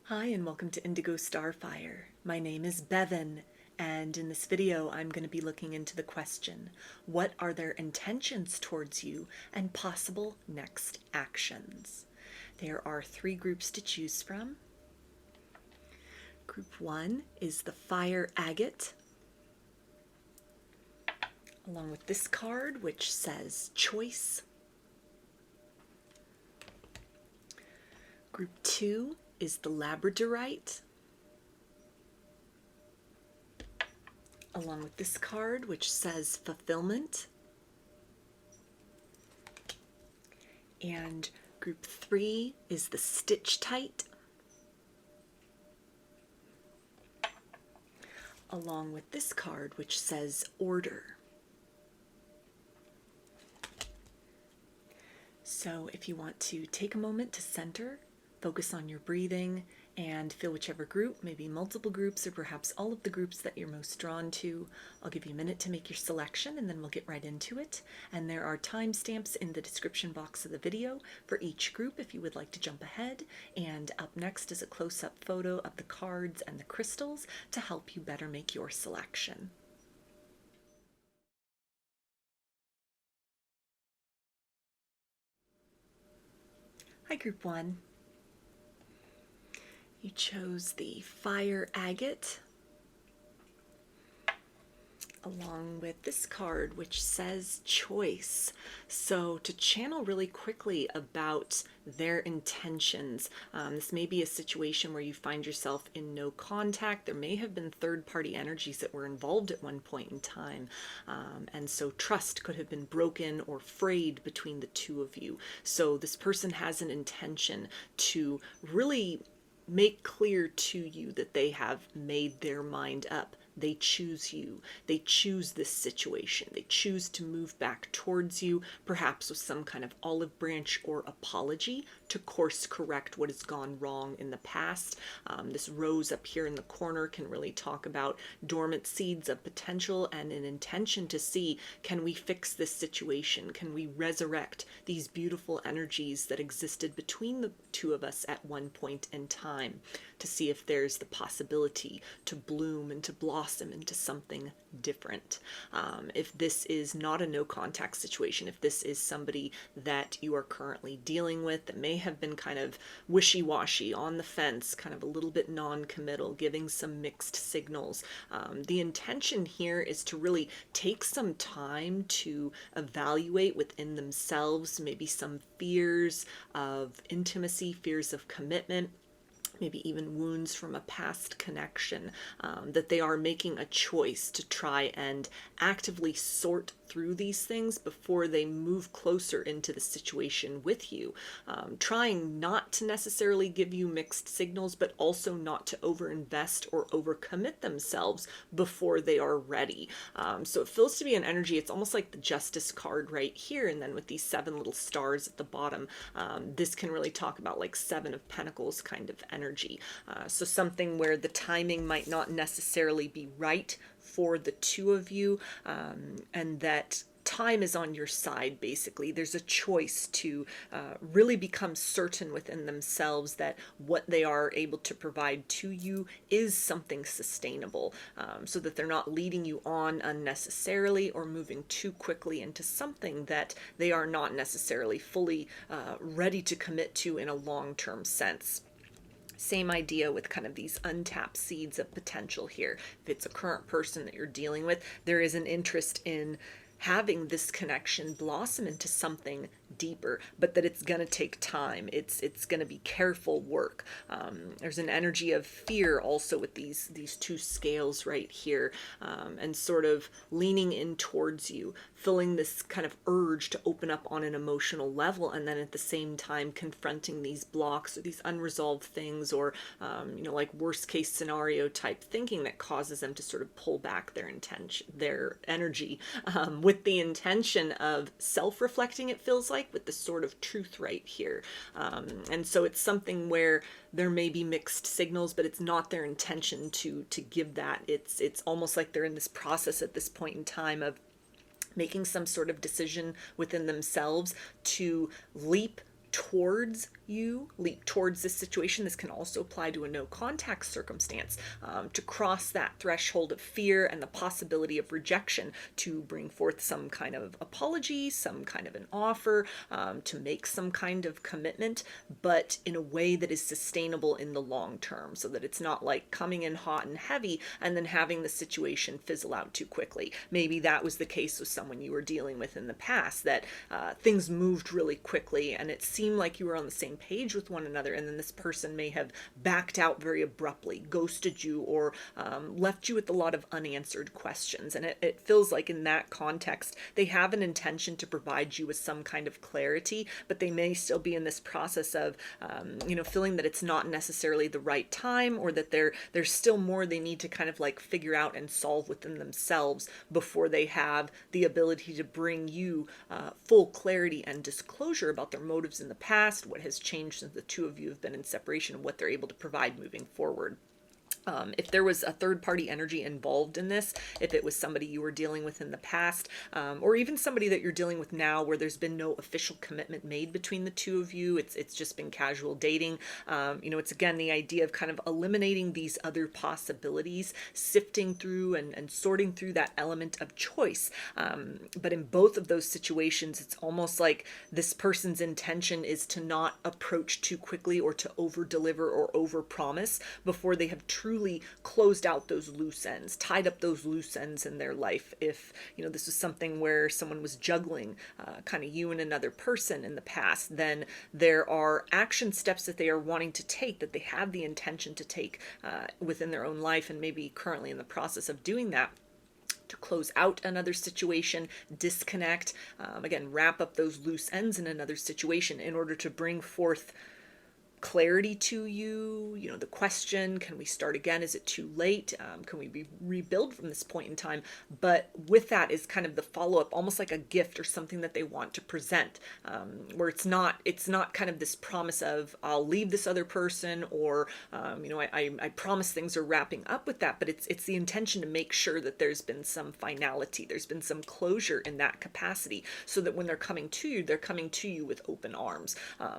Hi and welcome to Indigo Starfire. My name is Bevin, and in this video I'm going to be looking into the question, what are their intentions towards you and possible next actions? There are three groups to choose from. Group 1 is the Fire Agate, along with this card which says Choice. Group 2 is the Labradorite, along with this card which says Fulfillment. And group 3 is the Stichtite, along with this card which says Order. So if you want to take a moment to center, focus on your breathing, and feel whichever group, maybe multiple groups or perhaps all of the groups that you're most drawn to. I'll give you a minute to make your selection and then we'll get right into it. And there are timestamps in the description box of the video for each group if you would like to jump ahead. And up next is a close-up photo of the cards and the crystals to help you better make your selection. Hi, Group 1. You chose the Fire Agate, along with this card which says Choice. So to channel really quickly about their intentions, this may be a situation where you find yourself in no contact. There may have been third-party energies that were involved at one point in time, and so trust could have been broken or frayed between the two of you. So this person has an intention to really make clear to you that they have made their mind up. They choose you. They choose this situation. They choose to move back towards you, perhaps with some kind of olive branch or apology to course correct what has gone wrong in the past. This rose up here in the corner can really talk about dormant seeds of potential and an intention to see, can we fix this situation? Can we resurrect these beautiful energies that existed between the two of us at one point in time, to see if there's the possibility to bloom and to blossom into something different. If this is not a no contact situation, if this is somebody that you are currently dealing with that may have been kind of wishy-washy, on the fence, kind of a little bit non-committal, giving some mixed signals, the intention here is to really take some time to evaluate within themselves maybe some fears of intimacy, fears of commitment, maybe even wounds from a past connection, that they are making a choice to try and actively sort through these things before they move closer into the situation with you, trying not to necessarily give you mixed signals, but also not to overinvest or overcommit themselves before they are ready. So it feels to be an energy, it's almost like the Justice card right here, and then with these 7 little stars at the bottom, this can really talk about like 7 of Pentacles kind of energy. So something where the timing might not necessarily be right for the two of you, and that time is on your side. Basically, there's a choice to really become certain within themselves that what they are able to provide to you is something sustainable, so that they're not leading you on unnecessarily or moving too quickly into something that they are not necessarily fully ready to commit to in a long-term sense. Same idea with kind of these untapped seeds of potential here. If it's a current person that you're dealing with, there is an interest in having this connection blossom into something deeper, but that it's going to take time. It's going to be careful work. There's an energy of fear also with these 2 scales right here, and sort of leaning in towards you, feeling this kind of urge to open up on an emotional level, and then at the same time confronting these blocks or these unresolved things, or like worst case scenario type thinking that causes them to sort of pull back their energy, with the intention of self-reflecting, it feels like, with the sort of truth right here. And so it's something where there may be mixed signals, but it's not their intention to give that. It's almost like they're in this process at this point in time of making some sort of decision within themselves to leap towards you, leap towards this situation. This can also apply to a no contact circumstance, to cross that threshold of fear and the possibility of rejection, to bring forth some kind of apology, some kind of an offer, to make some kind of commitment, but in a way that is sustainable in the long term, so that it's not like coming in hot and heavy and then having the situation fizzle out too quickly. Maybe that was the case with someone you were dealing with in the past, that things moved really quickly and it seemed like you were on the same page with one another, and then this person may have backed out very abruptly, ghosted you, or left you with a lot of unanswered questions. And it feels like in that context, they have an intention to provide you with some kind of clarity, but they may still be in this process of, feeling that it's not necessarily the right time, or that there's still more they need to kind of like figure out and solve within themselves before they have the ability to bring you full clarity and disclosure about their motives in the past, what has changed since the two of you have been in separation, and what they're able to provide moving forward. If there was a third party energy involved in this, if it was somebody you were dealing with in the past, or even somebody that you're dealing with now where there's been no official commitment made between the two of you, it's just been casual dating. It's again the idea of kind of eliminating these other possibilities, sifting through and sorting through that element of choice. But in both of those situations, it's almost like this person's intention is to not approach too quickly or to over deliver or over promise before they have truly closed out those loose ends, tied up those loose ends in their life. If this was something where someone was juggling kind of you and another person in the past, then there are action steps that they are wanting to take, that they have the intention to take within their own life, and maybe currently in the process of doing that, to close out another situation, disconnect, again, wrap up those loose ends in another situation in order to bring forth clarity to you. The question, can we start again? Is it too late? Can we rebuild from this point in time? But with that is kind of the follow-up, almost like a gift or something that they want to present, where it's not kind of this promise of I'll leave this other person, or I promise things are wrapping up with that, but it's the intention to make sure that there's been some finality, there's been some closure in that capacity, so that when they're coming to you with open arms,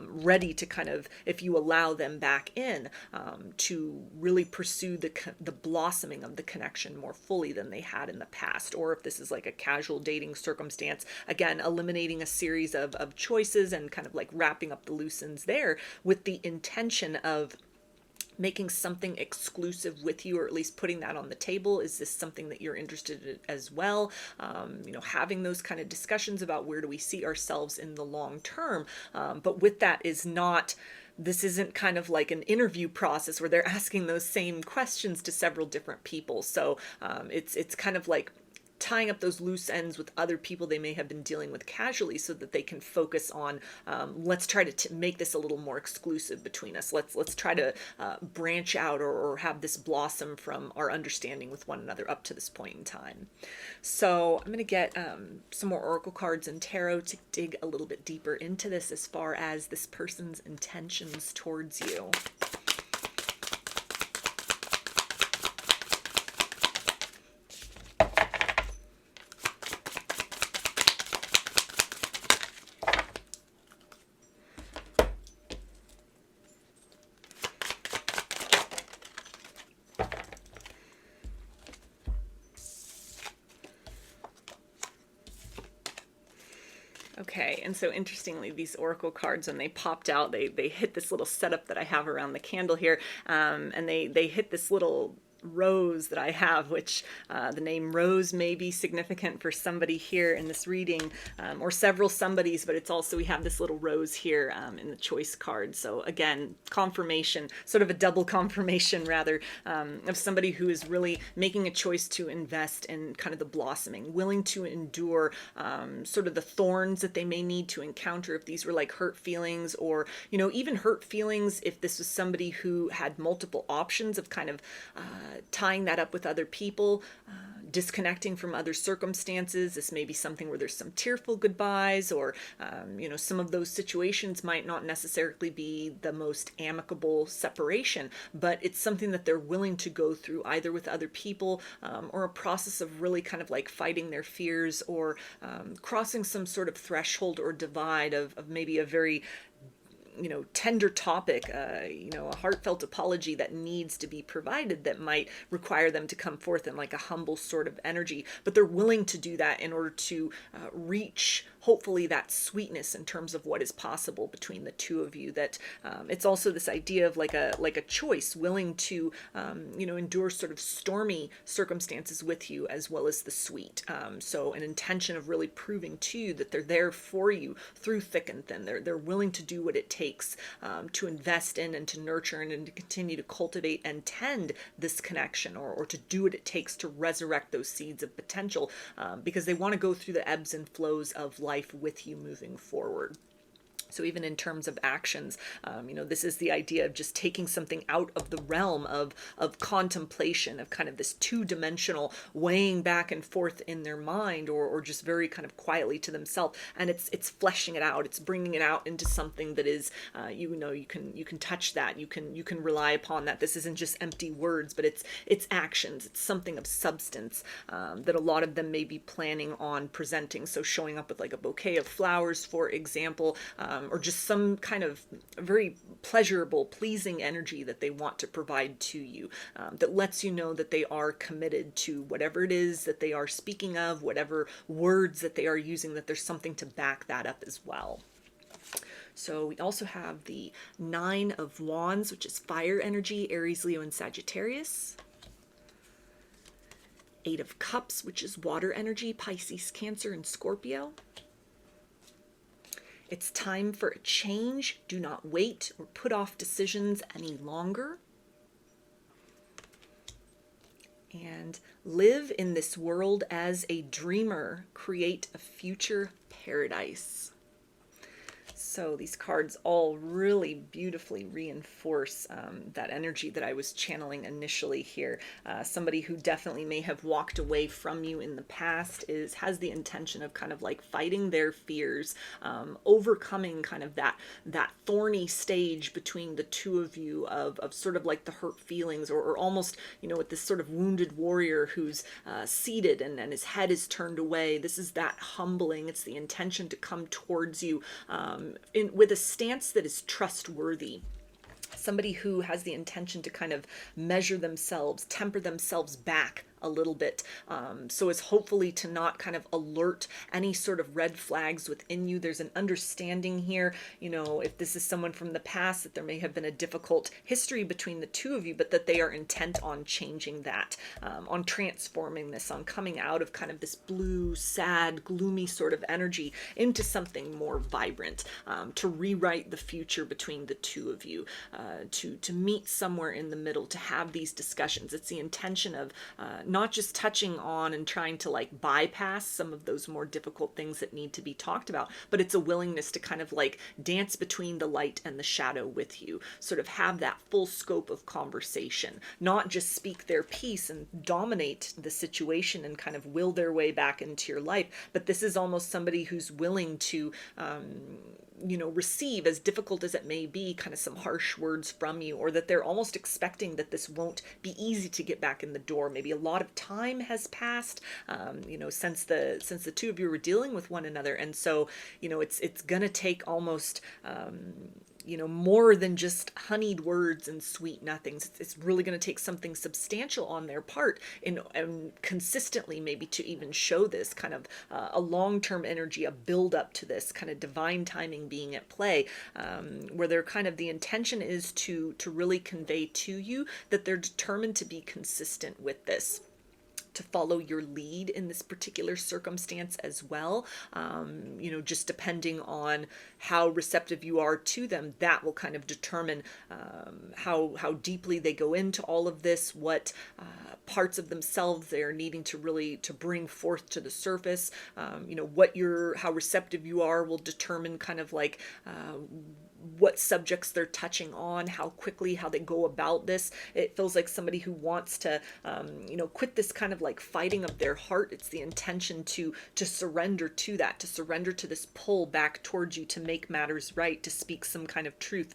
ready to kind of, if you allow them back in, to really pursue the blossoming of the connection more fully than they had in the past. Or if this is like a casual dating circumstance, again, eliminating a series of choices and kind of like wrapping up the loose ends there, with the intention of making something exclusive with you, or at least putting that on the table. Is this something that you're interested in as well? Having those kind of discussions about where do we see ourselves in the long term. But with that this isn't kind of like an interview process where they're asking those same questions to several different people. So it's kind of like tying up those loose ends with other people they may have been dealing with casually, so that they can focus on, let's try to make this a little more exclusive between us. Let's try to branch out, or have this blossom from our understanding with one another up to this point in time. So I'm going to get some more oracle cards and tarot to dig a little bit deeper into this as far as this person's intentions towards you. Okay, and so interestingly, these oracle cards, when they popped out, they hit this little setup that I have around the candle here, and they hit this little rose that I have, which the name Rose may be significant for somebody here in this reading, or several somebodies, but it's also, we have this little rose here in the choice card. So again, confirmation, sort of a double confirmation rather, of somebody who is really making a choice to invest in kind of the blossoming, willing to endure sort of the thorns that they may need to encounter, if these were like hurt feelings, or even hurt feelings if this was somebody who had multiple options of kind of tying that up with other people, disconnecting from other circumstances. This may be something where there's some tearful goodbyes, or some of those situations might not necessarily be the most amicable separation, but it's something that they're willing to go through, either with other people, or a process of really kind of like fighting their fears, or crossing some sort of threshold or divide of maybe a very tender topic, a heartfelt apology that needs to be provided that might require them to come forth in like a humble sort of energy, but they're willing to do that in order to reach hopefully that sweetness in terms of what is possible between the two of you. That it's also this idea of like a choice, willing to endure sort of stormy circumstances with you as well as the sweet. So an intention of really proving to you that they're there for you through thick and thin. They're willing to do what it takes to invest in and to nurture and to continue to cultivate and tend this connection, or to do what it takes to resurrect those seeds of potential, because they want to go through the ebbs and flows of life with you moving forward. So even in terms of actions, this is the idea of just taking something out of the realm of contemplation, of kind of this two-dimensional weighing back and forth in their mind, or just very kind of quietly to themselves, and it's fleshing it out. It's bringing it out into something that is, you can touch that. You can rely upon that. This isn't just empty words, but it's actions. It's something of substance that a lot of them may be planning on presenting. So showing up with like a bouquet of flowers, for example. Or just some kind of very pleasurable, pleasing energy that they want to provide to you, that lets you know that they are committed to whatever it is that they are speaking of, whatever words that they are using, that there's something to back that up as well. So we also have the Nine of Wands, which is fire energy, Aries, Leo, and Sagittarius. Eight of Cups, which is water energy, Pisces, Cancer, and Scorpio. It's time for a change. Do not wait or put off decisions any longer. And live in this world as a dreamer. Create a future paradise. So these cards all really beautifully reinforce that energy that I was channeling initially here. Somebody who definitely may have walked away from you in the past has the intention of kind of like fighting their fears, overcoming kind of that thorny stage between the two of you of sort of like the hurt feelings, or almost, with this sort of wounded warrior who's seated and his head is turned away. This is that humbling. It's the intention to come towards you with a stance that is trustworthy. Somebody who has the intention to kind of measure themselves, temper themselves back a little bit, so as hopefully to not kind of alert any sort of red flags within you. There's an understanding here, if this is someone from the past, that there may have been a difficult history between the two of you, but that they are intent on changing that, on transforming this, on coming out of kind of this blue, sad, gloomy sort of energy into something more vibrant, to rewrite the future between the two of you, to meet somewhere in the middle, to have these discussions. It's the intention of not just touching on and trying to like bypass some of those more difficult things that need to be talked about, but it's a willingness to kind of like dance between the light and the shadow with you, sort of have that full scope of conversation, not just speak their piece and dominate the situation and kind of will their way back into your life, but this is almost somebody who's willing to receive, as difficult as it may be, kind of some harsh words from you, or that they're almost expecting that this won't be easy to get back in the door. Maybe a lot of time has passed, since the two of you were dealing with one another, and so it's gonna take almost more than just honeyed words and sweet nothings. It's really going to take something substantial on their part and consistently maybe to even show this kind of a long-term energy, a build up to this kind of divine timing being at play, where they're kind of, the intention is to really convey to you that they're determined to be consistent with this, to follow your lead in this particular circumstance as well. Just depending on how receptive you are to them, that will kind of determine how deeply they go into all of this, what parts of themselves they're needing to bring forth to the surface. How receptive you are will determine kind of like what subjects they're touching on, how quickly, how they go about this. It feels like somebody who wants to, quit this kind of like fighting of their heart. It's the intention to surrender to that, to surrender to this pull back towards you, to make matters right, to speak some kind of truth.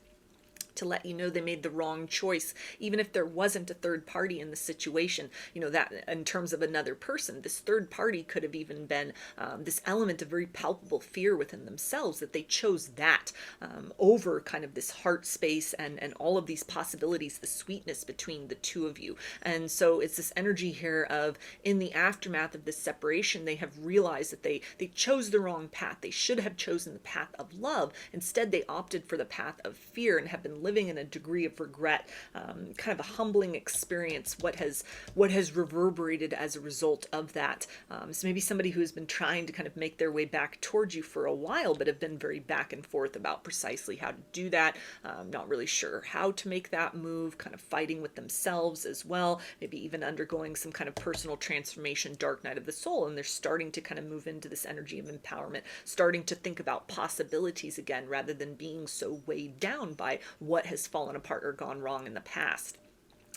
to let you know they made the wrong choice, even if there wasn't a third party in the situation. That in terms of another person, this third party could have even been this element of very palpable fear within themselves, that they chose that over kind of this heart space and all of these possibilities, the sweetness between the two of you. And so it's this energy here of, in the aftermath of this separation, they have realized that they chose the wrong path. They should have chosen the path of love. Instead, they opted for the path of fear and have been living in a degree of regret, kind of a humbling experience, what has reverberated as a result of that. So maybe somebody who has been trying to kind of make their way back towards you for a while, but have been very back and forth about precisely how to do that, not really sure how to make that move, kind of fighting with themselves as well, maybe even undergoing some kind of personal transformation, dark night of the soul, and they're starting to kind of move into this energy of empowerment, starting to think about possibilities again, rather than being so weighed down by what has fallen apart or gone wrong in the past.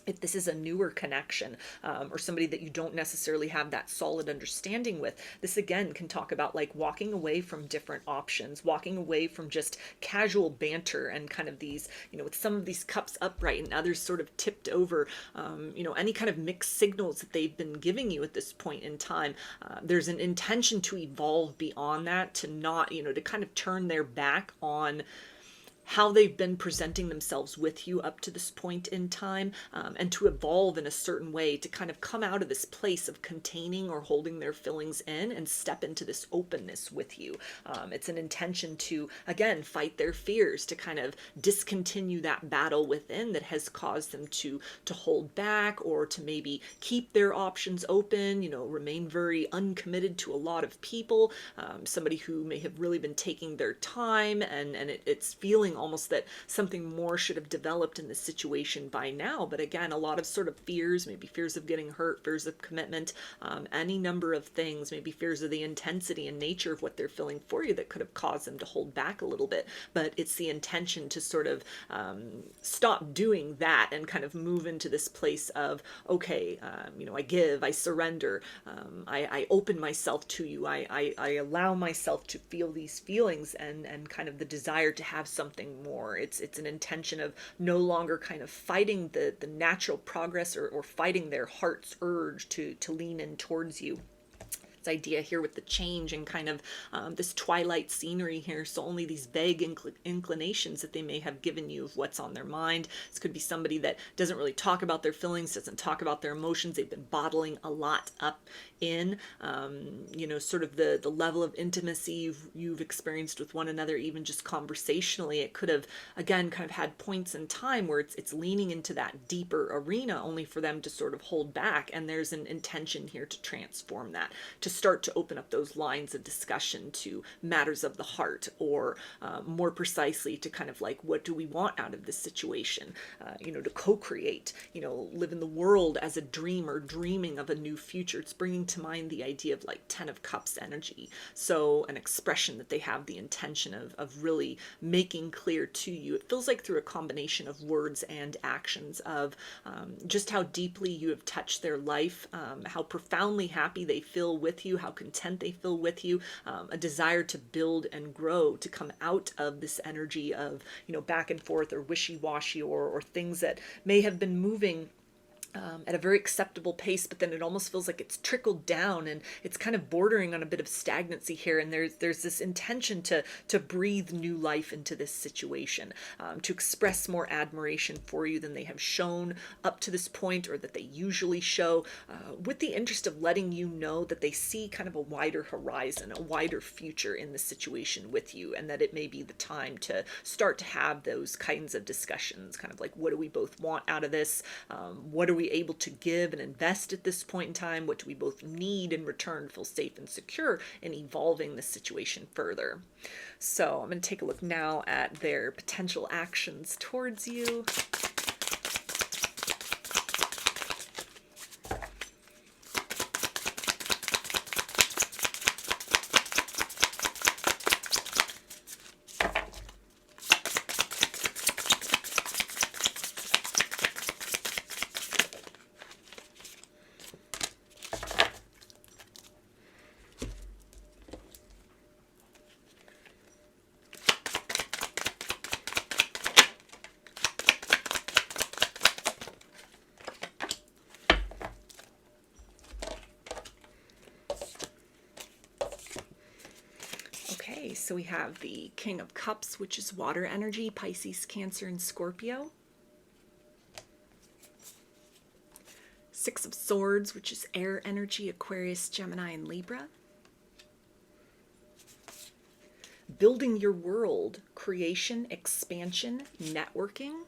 If this is a newer connection, or somebody that you don't necessarily have that solid understanding with, this again can talk about like walking away from different options, walking away from just casual banter and kind of these, with some of these cups upright and others sort of tipped over, any kind of mixed signals that they've been giving you at this point in time. There's an intention to evolve beyond that, to not, to kind of turn their back on how they've been presenting themselves with you up to this point in time, and to evolve in a certain way, to kind of come out of this place of containing or holding their feelings in and step into this openness with you. It's an intention to, again, fight their fears, to kind of discontinue that battle within that has caused them to hold back, or to maybe keep their options open, remain very uncommitted to a lot of people. Somebody who may have really been taking their time, and it's feeling almost that something more should have developed in this situation by now. But again, a lot of sort of fears, maybe fears of getting hurt, fears of commitment, any number of things, maybe fears of the intensity and nature of what they're feeling for you that could have caused them to hold back a little bit. But it's the intention to sort of stop doing that and kind of move into this place of, okay, I give, I surrender, I open myself to you, I allow myself to feel these feelings and kind of the desire to have something more. It's an intention of no longer kind of fighting the natural progress or fighting their heart's urge to lean in towards you. Idea here with the change and kind of this twilight scenery here, so only these vague inclinations that they may have given you of what's on their mind. This could be somebody that doesn't really talk about their feelings, doesn't talk about their emotions. They've been bottling a lot up in sort of the level of intimacy you've experienced with one another, even just conversationally. It could have, again, kind of had points in time where it's leaning into that deeper arena, only for them to sort of hold back. And there's an intention here to transform that, to start to open up those lines of discussion to matters of the heart, or more precisely to kind of like, what do we want out of this situation? To co-create, live in the world as a dreamer, dreaming of a new future. It's bringing to mind the idea of like 10 of Cups energy. So an expression that they have the intention of really making clear to you. It feels like through a combination of words and actions of just how deeply you have touched their life, how profoundly happy they feel with you, how content they feel with you, a desire to build and grow, to come out of this energy of, back and forth or wishy-washy, or things that may have been moving at a very acceptable pace, but then it almost feels like it's trickled down and it's kind of bordering on a bit of stagnancy here. And there's this intention to breathe new life into this situation, to express more admiration for you than they have shown up to this point, or that they usually show, with the interest of letting you know that they see kind of a wider horizon, a wider future in the situation with you, and that it may be the time to start to have those kinds of discussions, kind of like, what do we both want out of this? What are we able to give and invest at this point in time? What do we both need in return to feel safe and secure in evolving this situation further? So I'm going to take a look now at their potential actions towards you. So we have the King of Cups, which is water energy, Pisces, Cancer, and Scorpio. Six of Swords, which is air energy, Aquarius, Gemini, and Libra. Building your world, creation, expansion, networking.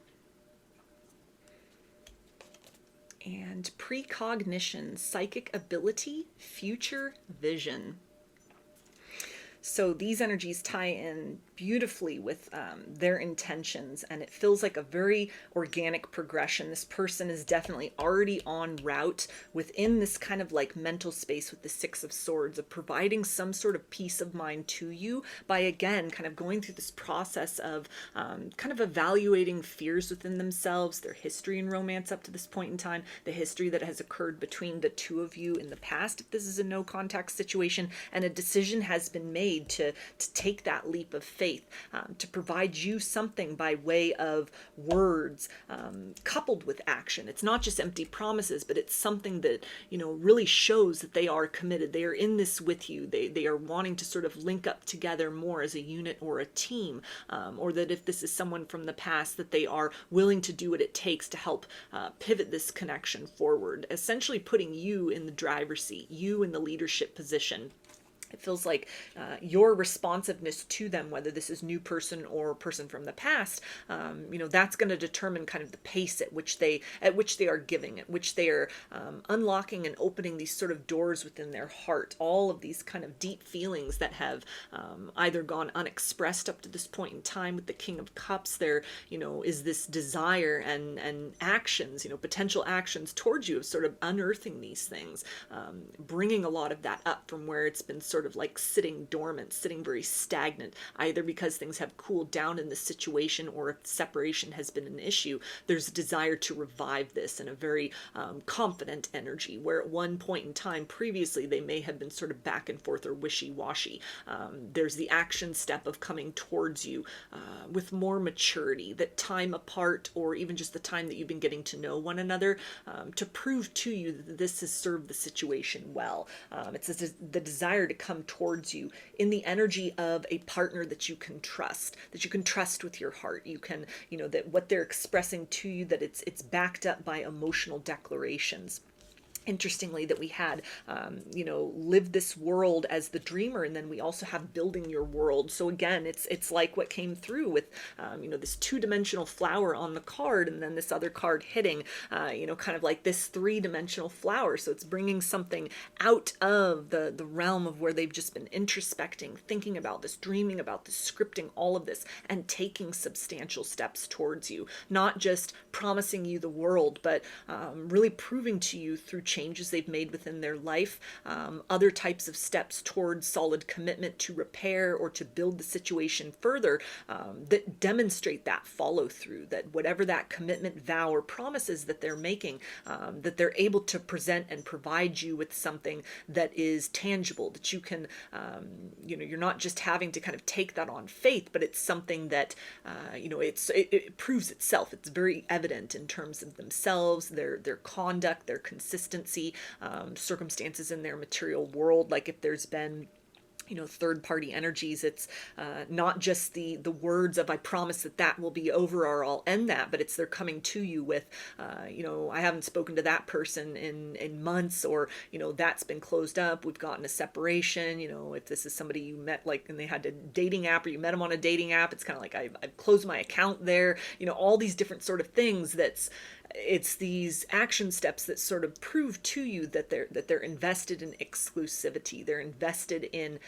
And precognition, psychic ability, future vision. So these energies tie in beautifully with their intentions, and it feels like a very organic progression. This person is definitely already en route within this kind of like mental space with the Six of Swords, of providing some sort of peace of mind to you by, again, kind of going through this process of kind of evaluating fears within themselves, their history in romance up to this point in time, the history that has occurred between the two of you in the past, if this is a no contact situation, and a decision has been made to take that leap of faith, to provide you something by way of words, coupled with action. It's not just empty promises, but it's something that, really shows that they are committed. They are in this with you. They are wanting to sort of link up together more as a unit or a team, or that if this is someone from the past, that they are willing to do what it takes to help pivot this connection forward, essentially putting you in the driver's seat, you in the leadership position. It feels like your responsiveness to them, whether this is new person or person from the past, that's going to determine kind of the pace at which they are giving, at which they are unlocking and opening these sort of doors within their heart. All of these kind of deep feelings that have either gone unexpressed up to this point in time with the King of Cups. There, is this desire and actions, potential actions towards you of sort of unearthing these things, bringing a lot of that up from where it's been sort of like sitting dormant, sitting very stagnant, either because things have cooled down in the situation or if separation has been an issue. There's a desire to revive this in a very confident energy, where at one point in time previously they may have been sort of back and forth or wishy-washy. There's the action step of coming towards you with more maturity, that time apart, or even just the time that you've been getting to know one another, to prove to you that this has served the situation well. It's the desire to come towards you in the energy of a partner that you can trust with your heart. You can, that what they're expressing to you, that it's backed up by emotional declarations. Interestingly, that we had, live this world as the dreamer, and then we also have building your world. So again, it's like what came through with, this two-dimensional flower on the card, and then this other card hitting, kind of like this three-dimensional flower. So it's bringing something out of the realm of where they've just been introspecting, thinking about this, dreaming about this, scripting all of this, and taking substantial steps towards you. Not just promising you the world, but really proving to you through changes they've made within their life, other types of steps towards solid commitment to repair or to build the situation further, that demonstrate that follow through, that whatever that commitment, vow, or promises that they're making, that they're able to present and provide you with something that is tangible, that you can, you're not just having to kind of take that on faith, but it's something that, it proves itself. It's very evident in terms of themselves, their conduct, their consistency, circumstances in their material world. Like if there's been third party energies, it's not just the words of I promise that will be over or I'll end that, but it's they're coming to you with I haven't spoken to that person in months, or that's been closed up, we've gotten a separation. If this is somebody you met like and they had a dating app, or you met them on a dating app, it's kind of like I've closed my account there. All these different sort of things. It's these action steps that sort of prove to you that they're invested in exclusivity. They're invested in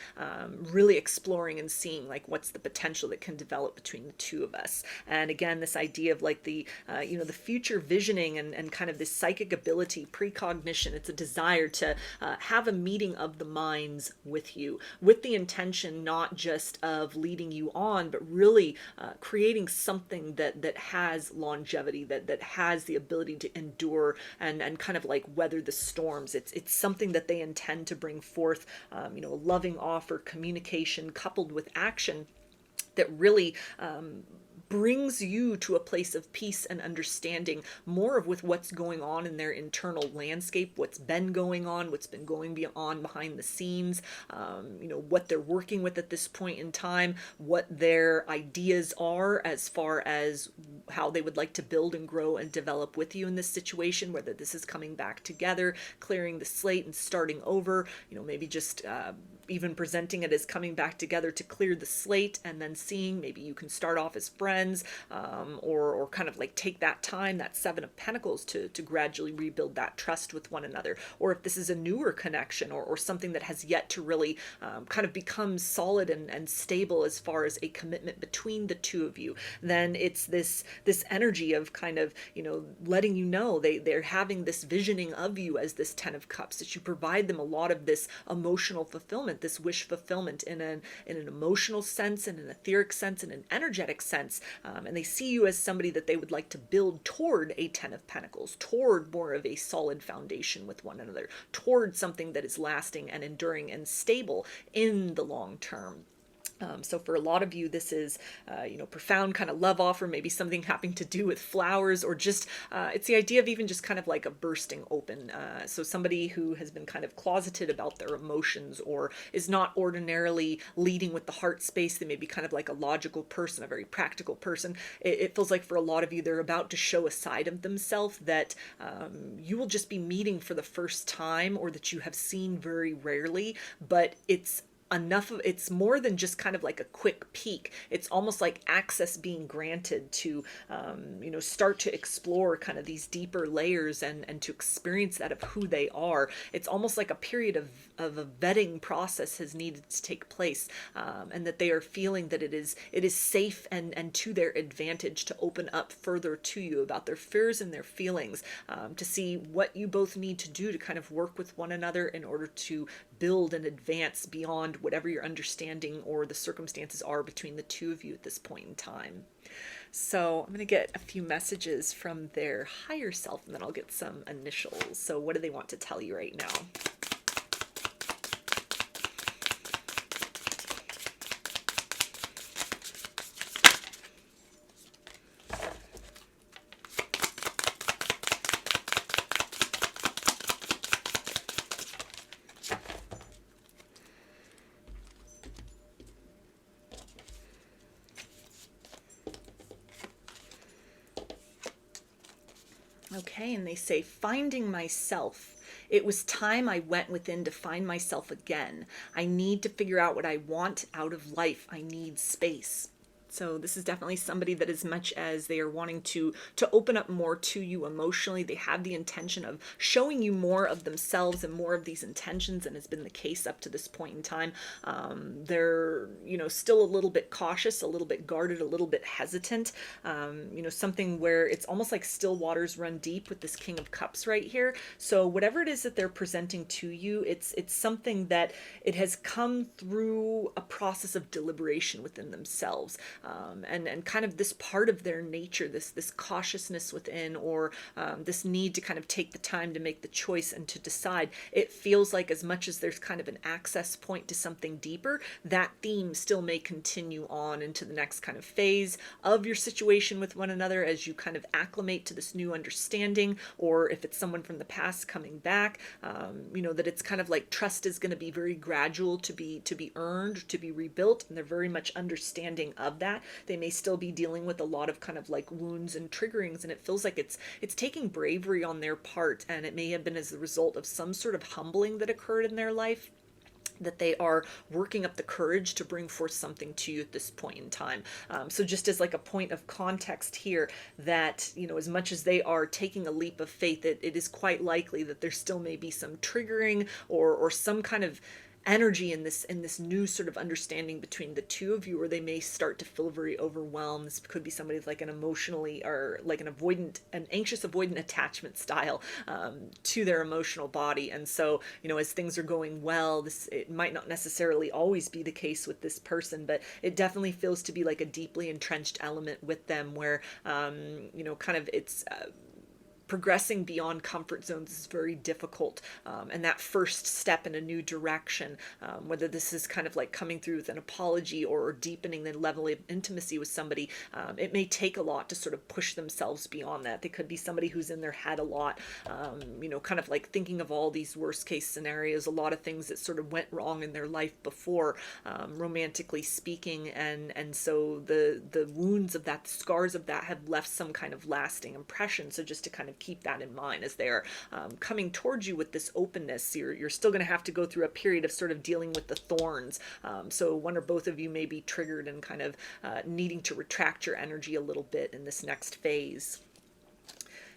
really exploring and seeing like what's the potential that can develop between the two of us. And again, this idea of like the the future visioning and kind of this psychic ability, precognition. It's a desire to have a meeting of the minds with you, with the intention not just of leading you on, but really creating something that has longevity, that has the ability to endure and kind of like weather the storms. It's something that they intend to bring forth, a loving offer, communication coupled with action that really brings you to a place of peace and understanding more of with what's going on in their internal landscape, what's been going on, what's been going on behind the scenes, what they're working with at this point in time, what their ideas are as far as how they would like to build and grow and develop with you in this situation, whether this is coming back together, clearing the slate and starting over, maybe just even presenting it as coming back together to clear the slate, and then seeing maybe you can start off as friends, or kind of like take that time, that Seven of Pentacles, to gradually rebuild that trust with one another. Or if this is a newer connection, or something that has yet to really kind of become solid and stable as far as a commitment between the two of you, then it's this energy of kind of, letting you know they're having this visioning of you as this Ten of Cups, that you provide them a lot of this emotional fulfillment, this wish fulfillment in an emotional sense, in an etheric sense, in an energetic sense, and they see you as somebody that they would like to build toward a Ten of Pentacles, toward more of a solid foundation with one another, toward something that is lasting and enduring and stable in the long term. So for a lot of you, this is, profound kind of love offer, maybe something having to do with flowers, or just, it's the idea of even just kind of like a bursting open. So somebody who has been kind of closeted about their emotions, or is not ordinarily leading with the heart space. They may be kind of like a logical person, a very practical person. It feels like for a lot of you, they're about to show a side of themselves that you will just be meeting for the first time, or that you have seen very rarely, but it's more than just kind of like a quick peek. It's almost like access being granted to start to explore kind of these deeper layers, and to experience that of who they are. It's almost like a period of a vetting process has needed to take place, and that they are feeling that it is safe and to their advantage to open up further to you about their fears and their feelings, to see what you both need to do to kind of work with one another in order to build and advance beyond whatever your understanding or the circumstances are between the two of you at this point in time. So I'm going to get a few messages from their higher self, and then I'll get some initials. So what do they want to tell you right now? Okay, and they say, finding myself. It was time I went within to find myself again. I need to figure out what I want out of life. I need space. So this is definitely somebody that, as much as they are wanting to open up more to you emotionally, they have the intention of showing you more of themselves and more of these intentions, and has been the case up to this point in time. They're, still a little bit cautious, a little bit guarded, a little bit hesitant. Something where it's almost like still waters run deep with this King of Cups right here. So whatever it is that they're presenting to you, it's something that it has come through a process of deliberation within themselves. And kind of this part of their nature, this cautiousness within, or this need to kind of take the time to make the choice and to decide. It feels like, as much as there's kind of an access point to something deeper, that theme still may continue on into the next kind of phase of your situation with one another, as you kind of acclimate to this new understanding, or if it's someone from the past coming back, that it's kind of like trust is going to be very gradual to be earned, to be rebuilt, and they're very much understanding of that. They may still be dealing with a lot of kind of like wounds and triggerings, and it feels like it's taking bravery on their part, and it may have been as a result of some sort of humbling that occurred in their life, that they are working up the courage to bring forth something to you at this point in time. So just as like a point of context here, that, as much as they are taking a leap of faith, it is quite likely that there still may be some triggering or some kind of energy in this new sort of understanding between the two of you, or they may start to feel very overwhelmed. This could be somebody with like an emotionally, or like an anxious avoidant attachment style to their emotional body. And so, as things are going well, it might not necessarily always be the case with this person, but it definitely feels to be like a deeply entrenched element with them, where kind of it's progressing beyond comfort zones is very difficult. And that first step in a new direction, whether this is kind of like coming through with an apology or deepening the level of intimacy with somebody, it may take a lot to sort of push themselves beyond that. They could be somebody who's in their head a lot, kind of like thinking of all these worst case scenarios, a lot of things that sort of went wrong in their life before, romantically speaking. And so the wounds of that, the scars of that have left some kind of lasting impression. So just to kind of keep that in mind as they're coming towards you with this openness, you're still going to have to go through a period of sort of dealing with the thorns. So one or both of you may be triggered and kind of needing to retract your energy a little bit in this next phase.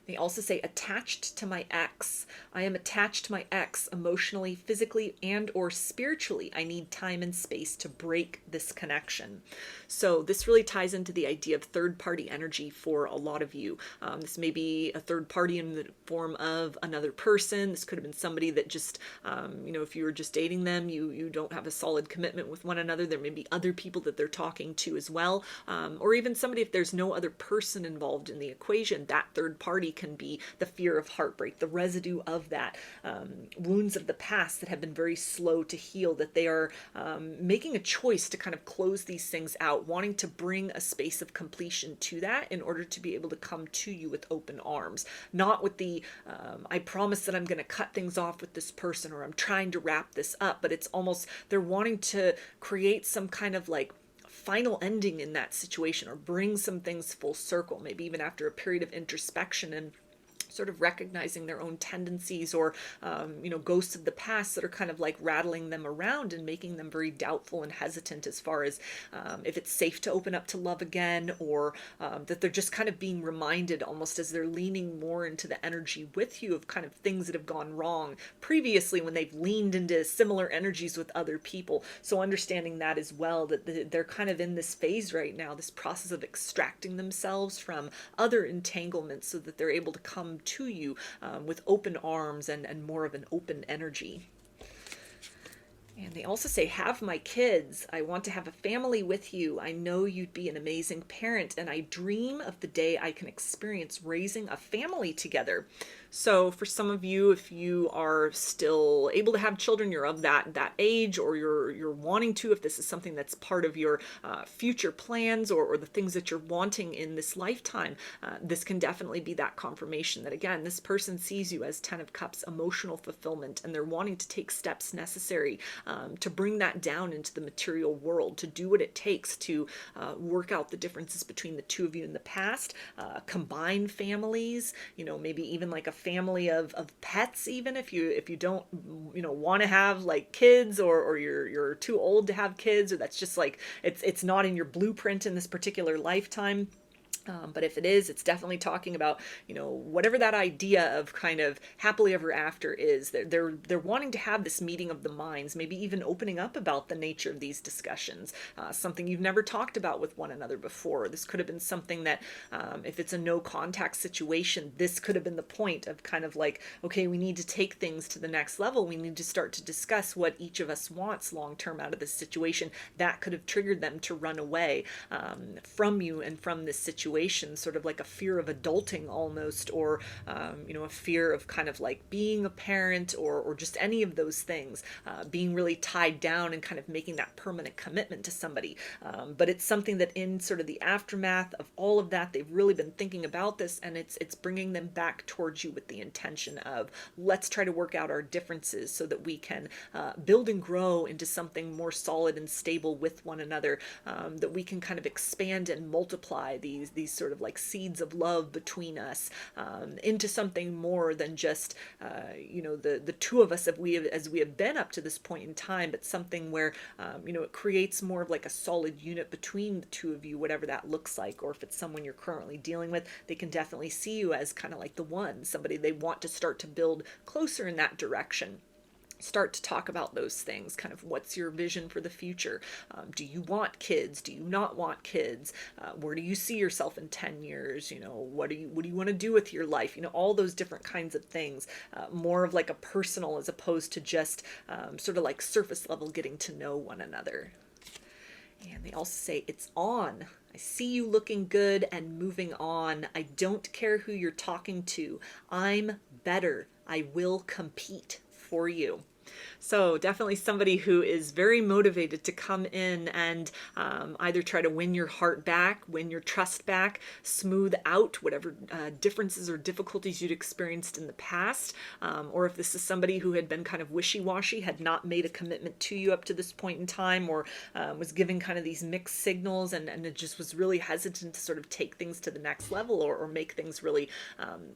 They also say, attached to my ex. I am attached to my ex emotionally, physically, and or spiritually. I need time and space to break this connection. So this really ties into the idea of third-party energy for a lot of you. This may be a third party in the form of another person. This could have been somebody that just, if you were just dating them, you don't have a solid commitment with one another. There may be other people that they're talking to as well. Or even somebody, if there's no other person involved in the equation, that third party can be the fear of heartbreak, the residue of that, wounds of the past that have been very slow to heal, that they are making a choice to kind of close these things out, wanting to bring a space of completion to that in order to be able to come to you with open arms, not with the, I promise that I'm going to cut things off with this person, or I'm trying to wrap this up, but it's almost, they're wanting to create some kind of like final ending in that situation, or bring some things full circle, maybe even after a period of introspection and sort of recognizing their own tendencies or, ghosts of the past that are kind of like rattling them around and making them very doubtful and hesitant as far as if it's safe to open up to love again, or that they're just kind of being reminded almost as they're leaning more into the energy with you of kind of things that have gone wrong previously when they've leaned into similar energies with other people. So understanding that as well, that they're kind of in this phase right now, this process of extracting themselves from other entanglements so that they're able to come to you with open arms and more of an open energy. And they also say, have my kids. I want to have a family with you. I know you'd be an amazing parent, and I dream of the day I can experience raising a family together. So for some of you, if you are still able to have children, you're of that age, or you're wanting to, if this is something that's part of your future plans, or the things that you're wanting in this lifetime, this can definitely be that confirmation that, again, this person sees you as 10 of Cups, emotional fulfillment, and they're wanting to take steps necessary to bring that down into the material world, to do what it takes to work out the differences between the two of you in the past, combine families, maybe even like a family of pets, even if you don't want to have like kids, or you're too old to have kids, or that's just like it's not in your blueprint in this particular lifetime. But if it is, it's definitely talking about, whatever that idea of kind of happily ever after is. They're wanting to have this meeting of the minds, maybe even opening up about the nature of these discussions, something you've never talked about with one another before. This could have been something that, if it's a no contact situation, this could have been the point of kind of like, okay, we need to take things to the next level. We need to start to discuss what each of us wants long term out of this situation. That could have triggered them to run away from you and from this situation. Sort of like a fear of adulting almost, or a fear of kind of like being a parent, or just any of those things, being really tied down and kind of making that permanent commitment to somebody. But it's something that in sort of the aftermath of all of that, they've really been thinking about this, and it's bringing them back towards you with the intention of, let's try to work out our differences so that we can build and grow into something more solid and stable with one another, that we can kind of expand and multiply these sort of like seeds of love between us, into something more than just the two of us as we have been up to this point in time, but something where it creates more of like a solid unit between the two of you, whatever that looks like. Or if it's someone you're currently dealing with, they can definitely see you as kind of like the one, somebody they want to start to build closer in that direction. Start to talk about those things, kind of what's your vision for the future. Do you want kids? Do you not want kids? Where do you see yourself in 10 years? What do you want to do with your life? All those different kinds of things, more of like a personal, as opposed to just sort of like surface level getting to know one another. And they also say it's on. I see you looking good and moving on. I don't care who you're talking to. I'm better. I will compete for you. So definitely somebody who is very motivated to come in and either try to win your heart back, win your trust back, smooth out whatever differences or difficulties you'd experienced in the past. Or if this is somebody who had been kind of wishy-washy, had not made a commitment to you up to this point in time, or was giving kind of these mixed signals, and it just was really hesitant to sort of take things to the next level, or make things really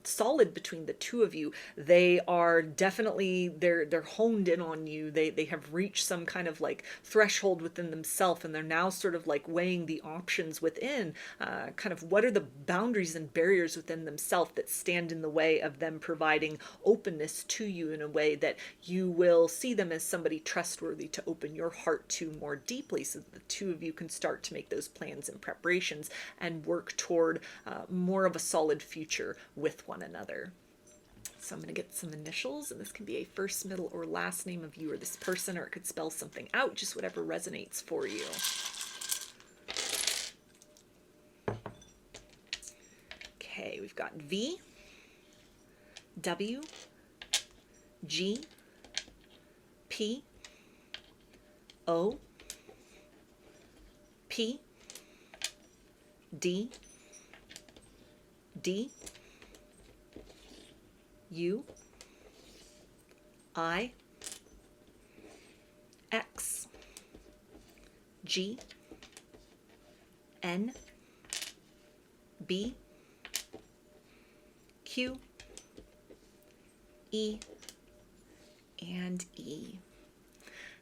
solid between the two of you. They are definitely, they're honed in on you. They have reached some kind of like threshold within themselves, and they're now sort of like weighing the options within, kind of what are the boundaries and barriers within themselves that stand in the way of them providing openness to you in a way that you will see them as somebody trustworthy to open your heart to more deeply, so that the two of you can start to make those plans and preparations and work toward more of a solid future with one another. So I'm going to get some initials, and this can be a first, middle, or last name of you or this person, or it could spell something out, just whatever resonates for you. Okay, we've got V, W, G, P, O, P, D, D, U, I, X, G, N, B, Q, E, and E.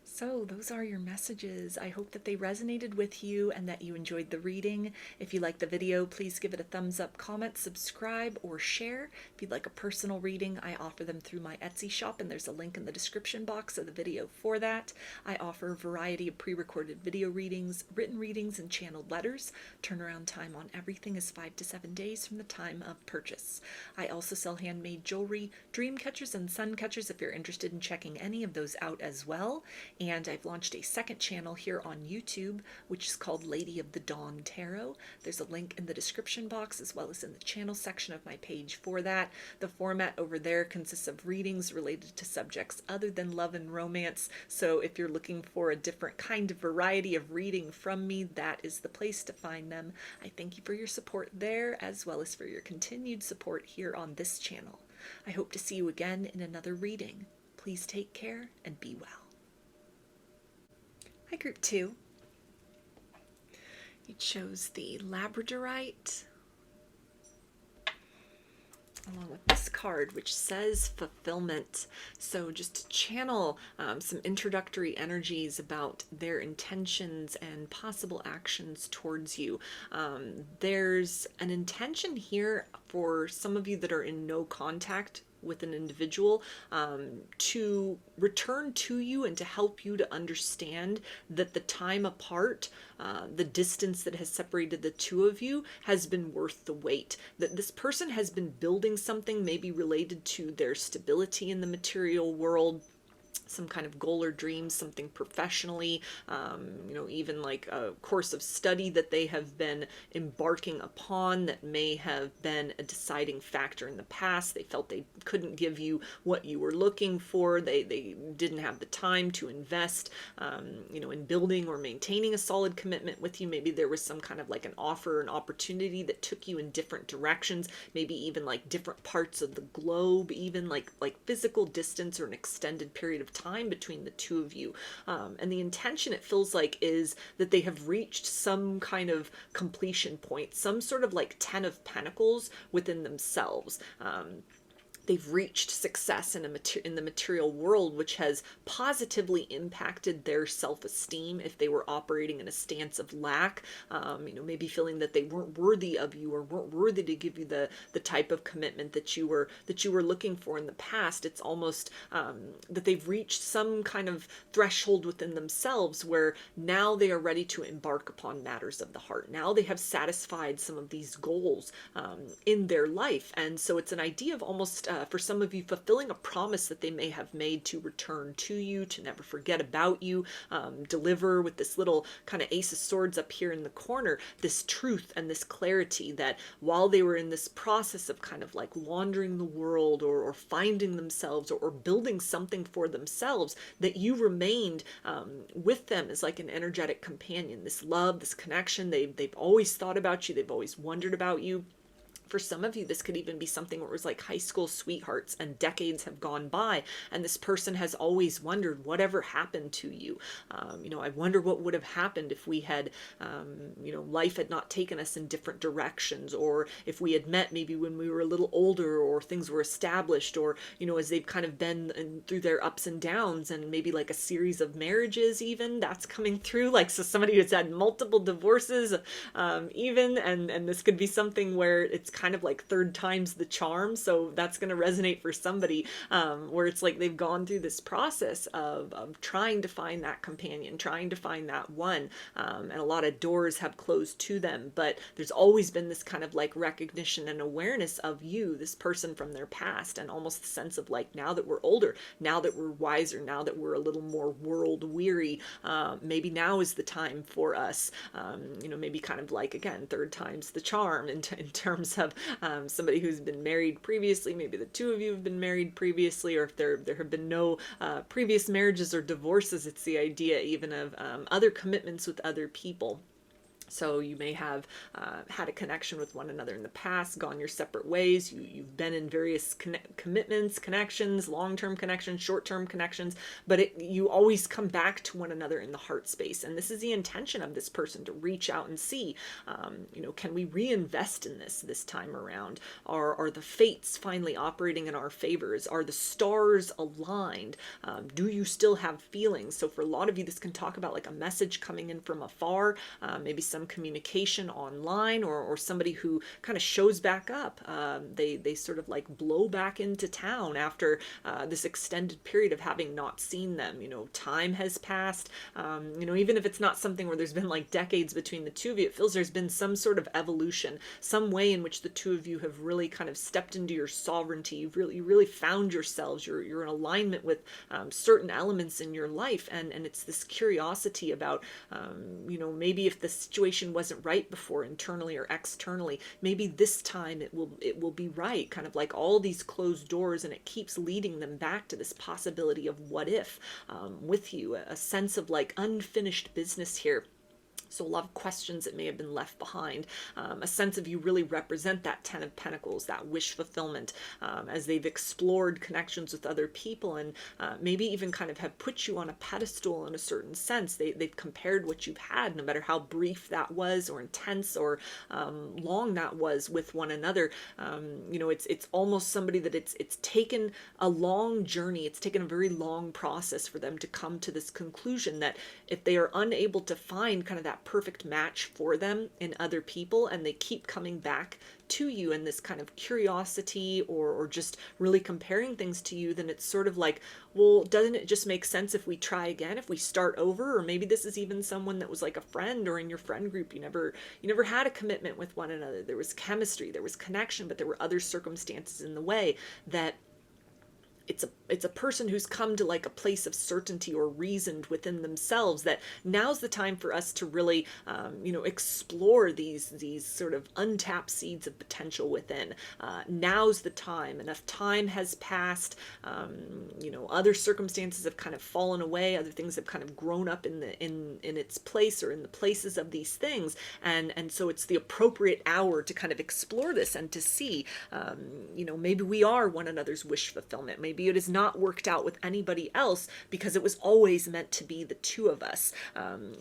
So those are your messages. I hope that they resonated with you and that you enjoyed the reading. If you liked the video, please give it a thumbs up, comment, subscribe, or share. If you'd like a personal reading, I offer them through my Etsy shop, and there's a link in the description box of the video for that. I offer a variety of pre-recorded video readings, written readings, and channeled letters. Turnaround time on everything is 5 to 7 days from the time of purchase. I also sell handmade jewelry, dream catchers, and sun catchers if you're interested in checking any of those out as well. And I've launched a second channel here on YouTube, which is called Lady of the Dawn Tarot. There's a link in the description box as well as in the channel section of my page for that. The format over there consists of readings related to subjects other than love and romance. So if you're looking for a different kind of variety of reading from me, that is the place to find them. I thank you for your support there, as well as for your continued support here on this channel. I hope to see you again in another reading. Please take care and be well. Hi, Group 2. You chose the Labradorite, along with this card, which says fulfillment. So just to channel some introductory energies about their intentions and possible actions towards you. There's an intention here for some of you that are in no contact with an individual, to return to you and to help you to understand that the time apart, the distance that has separated the two of you, has been worth the wait. That this person has been building something maybe related to their stability in the material world, some kind of goal or dream, something professionally, even like a course of study that they have been embarking upon that may have been a deciding factor in the past. They felt they couldn't give you what you were looking for. They didn't have the time to invest, in building or maintaining a solid commitment with you. Maybe there was some kind of like an offer, an opportunity that took you in different directions, maybe even like different parts of the globe, even like physical distance or an extended period of time between the two of you. And the intention, it feels like, is that they have reached some kind of completion point, some sort of like 10 of Pentacles within themselves. They've reached success in the material world, which has positively impacted their self-esteem if they were operating in a stance of lack, maybe feeling that they weren't worthy of you or weren't worthy to give you the type of commitment that you were looking for in the past. It's almost that they've reached some kind of threshold within themselves where now they are ready to embark upon matters of the heart. Now they have satisfied some of these goals in their life. And so it's an idea of almost for some of you, fulfilling a promise that they may have made to return to you, to never forget about you, deliver with this little kind of Ace of Swords up here in the corner, this truth and this clarity that while they were in this process of kind of like wandering the world, or finding themselves, or building something for themselves, that you remained with them as like an energetic companion, this love, this connection. They've always thought about you. They've always wondered about you. For some of you, this could even be something where it was like high school sweethearts and decades have gone by, and this person has always wondered whatever happened to you. I wonder what would have happened if we had, life had not taken us in different directions, or if we had met maybe when we were a little older, or things were established, or, as they've kind of been through their ups and downs, and maybe like a series of marriages even, that's coming through. Like, so somebody who's had multiple divorces, even, and this could be something where it's kind of like third time's the charm. So that's going to resonate for somebody, where it's like they've gone through this process of trying to find that companion, trying to find that one, and a lot of doors have closed to them, but there's always been this kind of like recognition and awareness of you, this person from their past, and almost the sense of like, now that we're older, now that we're wiser, now that we're a little more world weary, maybe now is the time for us, maybe kind of like, again, third time's the charm in terms of somebody who's been married previously. Maybe the two of you have been married previously, or if there have been no previous marriages or divorces, it's the idea even of other commitments with other people. So you may have had a connection with one another in the past, gone your separate ways. You've been in various commitments, connections, long-term connections, short-term connections, but you always come back to one another in the heart space. And this is the intention of this person, to reach out and see, can we reinvest in this time around? Are the fates finally operating in our favors? Are the stars aligned? Do you still have feelings? So for a lot of you, this can talk about like a message coming in from afar, maybe some communication online, or somebody who kind of shows back up. They sort of like blow back into town after this extended period of having not seen them. Time has passed. Even if it's not something where there's been like decades between the two of you, it feels there's been some sort of evolution, some way in which the two of you have really kind of stepped into your sovereignty. You really found yourselves. You're in alignment with certain elements in your life, and it's this curiosity about, maybe if the situation wasn't right before, internally or externally, maybe this time it will be right. Kind of like all these closed doors, and it keeps leading them back to this possibility of what if, with you, a sense of like unfinished business here. So a lot of questions that may have been left behind, a sense of you really represent that Ten of Pentacles, that wish fulfillment, as they've explored connections with other people, and maybe even kind of have put you on a pedestal in a certain sense. They've compared what you've had, no matter how brief that was, or intense, or long that was with one another. It's almost somebody that it's taken a long journey. It's taken a very long process for them to come to this conclusion that if they are unable to find kind of that perfect match for them in other people, and they keep coming back to you in this kind of curiosity, or just really comparing things to you, then it's sort of like, well, doesn't it just make sense if we try again, if we start over? Or maybe this is even someone that was like a friend, or in your friend group, you never had a commitment with one another. There was chemistry, there was connection, but there were other circumstances in the way that it's a person who's come to like a place of certainty, or reasoned within themselves, that now's the time for us to really, explore these sort of untapped seeds of potential within. Now's the time. Enough time has passed. Other circumstances have kind of fallen away. Other things have kind of grown up in its place, or in the places of these things. And so it's the appropriate hour to kind of explore this, and to see, maybe we are one another's wish fulfillment. Maybe it has not worked out with anybody else because it was always meant to be the two of us.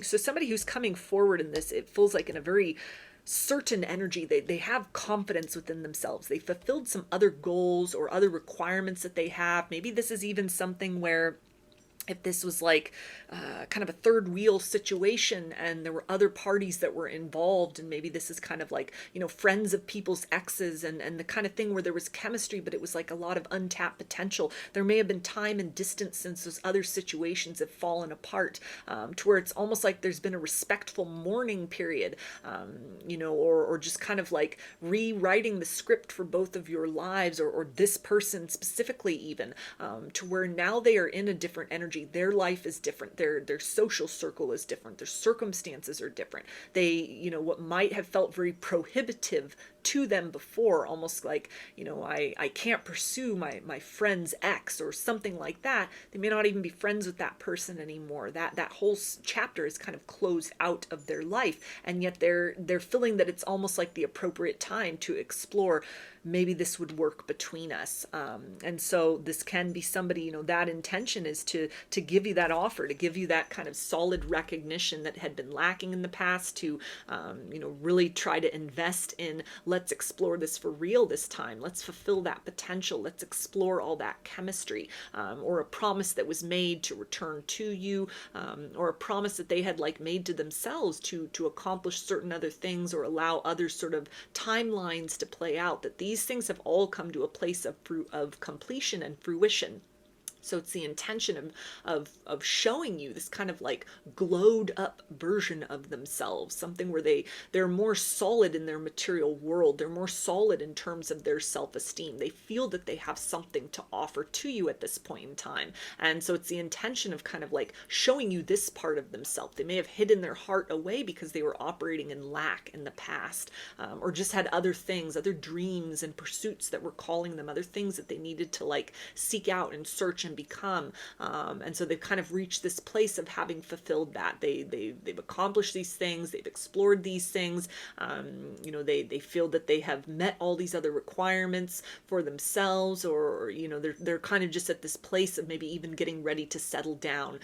So somebody who's coming forward in this, it feels like in a very certain energy. They have confidence within themselves. They fulfilled some other goals or other requirements that they have. Maybe this is even something where if this was like kind of a third wheel situation and there were other parties that were involved, and maybe this is kind of like, you know, friends of people's exes, and the kind of thing where there was chemistry, but it was like a lot of untapped potential. There may have been time and distance since those other situations have fallen apart, to where it's almost like there's been a respectful mourning period, you know, or just kind of like rewriting the script for both of your lives, or this person specifically even, to where now they are in a different energy. Their life is different. Their social circle is different. Their circumstances are different. They, you know, what might have felt very prohibitive to them before, almost like, you know, I can't pursue my friend's ex or something like that. They may not even be friends with that person anymore. That whole chapter is kind of closed out of their life, and yet they're feeling that it's almost like the appropriate time to explore, maybe this would work between us. And so this can be somebody, you know, that intention is to give you that offer, to give you that kind of solid recognition that had been lacking in the past, to, you know, really try to invest in, let's explore this for real this time. Let's fulfill that potential. Let's explore all that chemistry, or a promise that was made to return to you, or a promise that they had like made to themselves to accomplish certain other things, or allow other sort of timelines to play out, that these things have all come to a place of completion and fruition. So it's the intention of showing you this kind of like glowed up version of themselves, something where they're more solid in their material world. They're more solid in terms of their self-esteem. They feel that they have something to offer to you at this point in time. And so it's the intention of kind of like showing you this part of themselves. They may have hidden their heart away because they were operating in lack in the past, or just had other things, other dreams and pursuits that were calling them, other things that they needed to like seek out and search and become, and so they've kind of reached this place of having fulfilled that. They've accomplished these things, they've explored these things, you know, they feel that they have met all these other requirements for themselves, or you know, they're kind of just at this place of maybe even getting ready to settle down,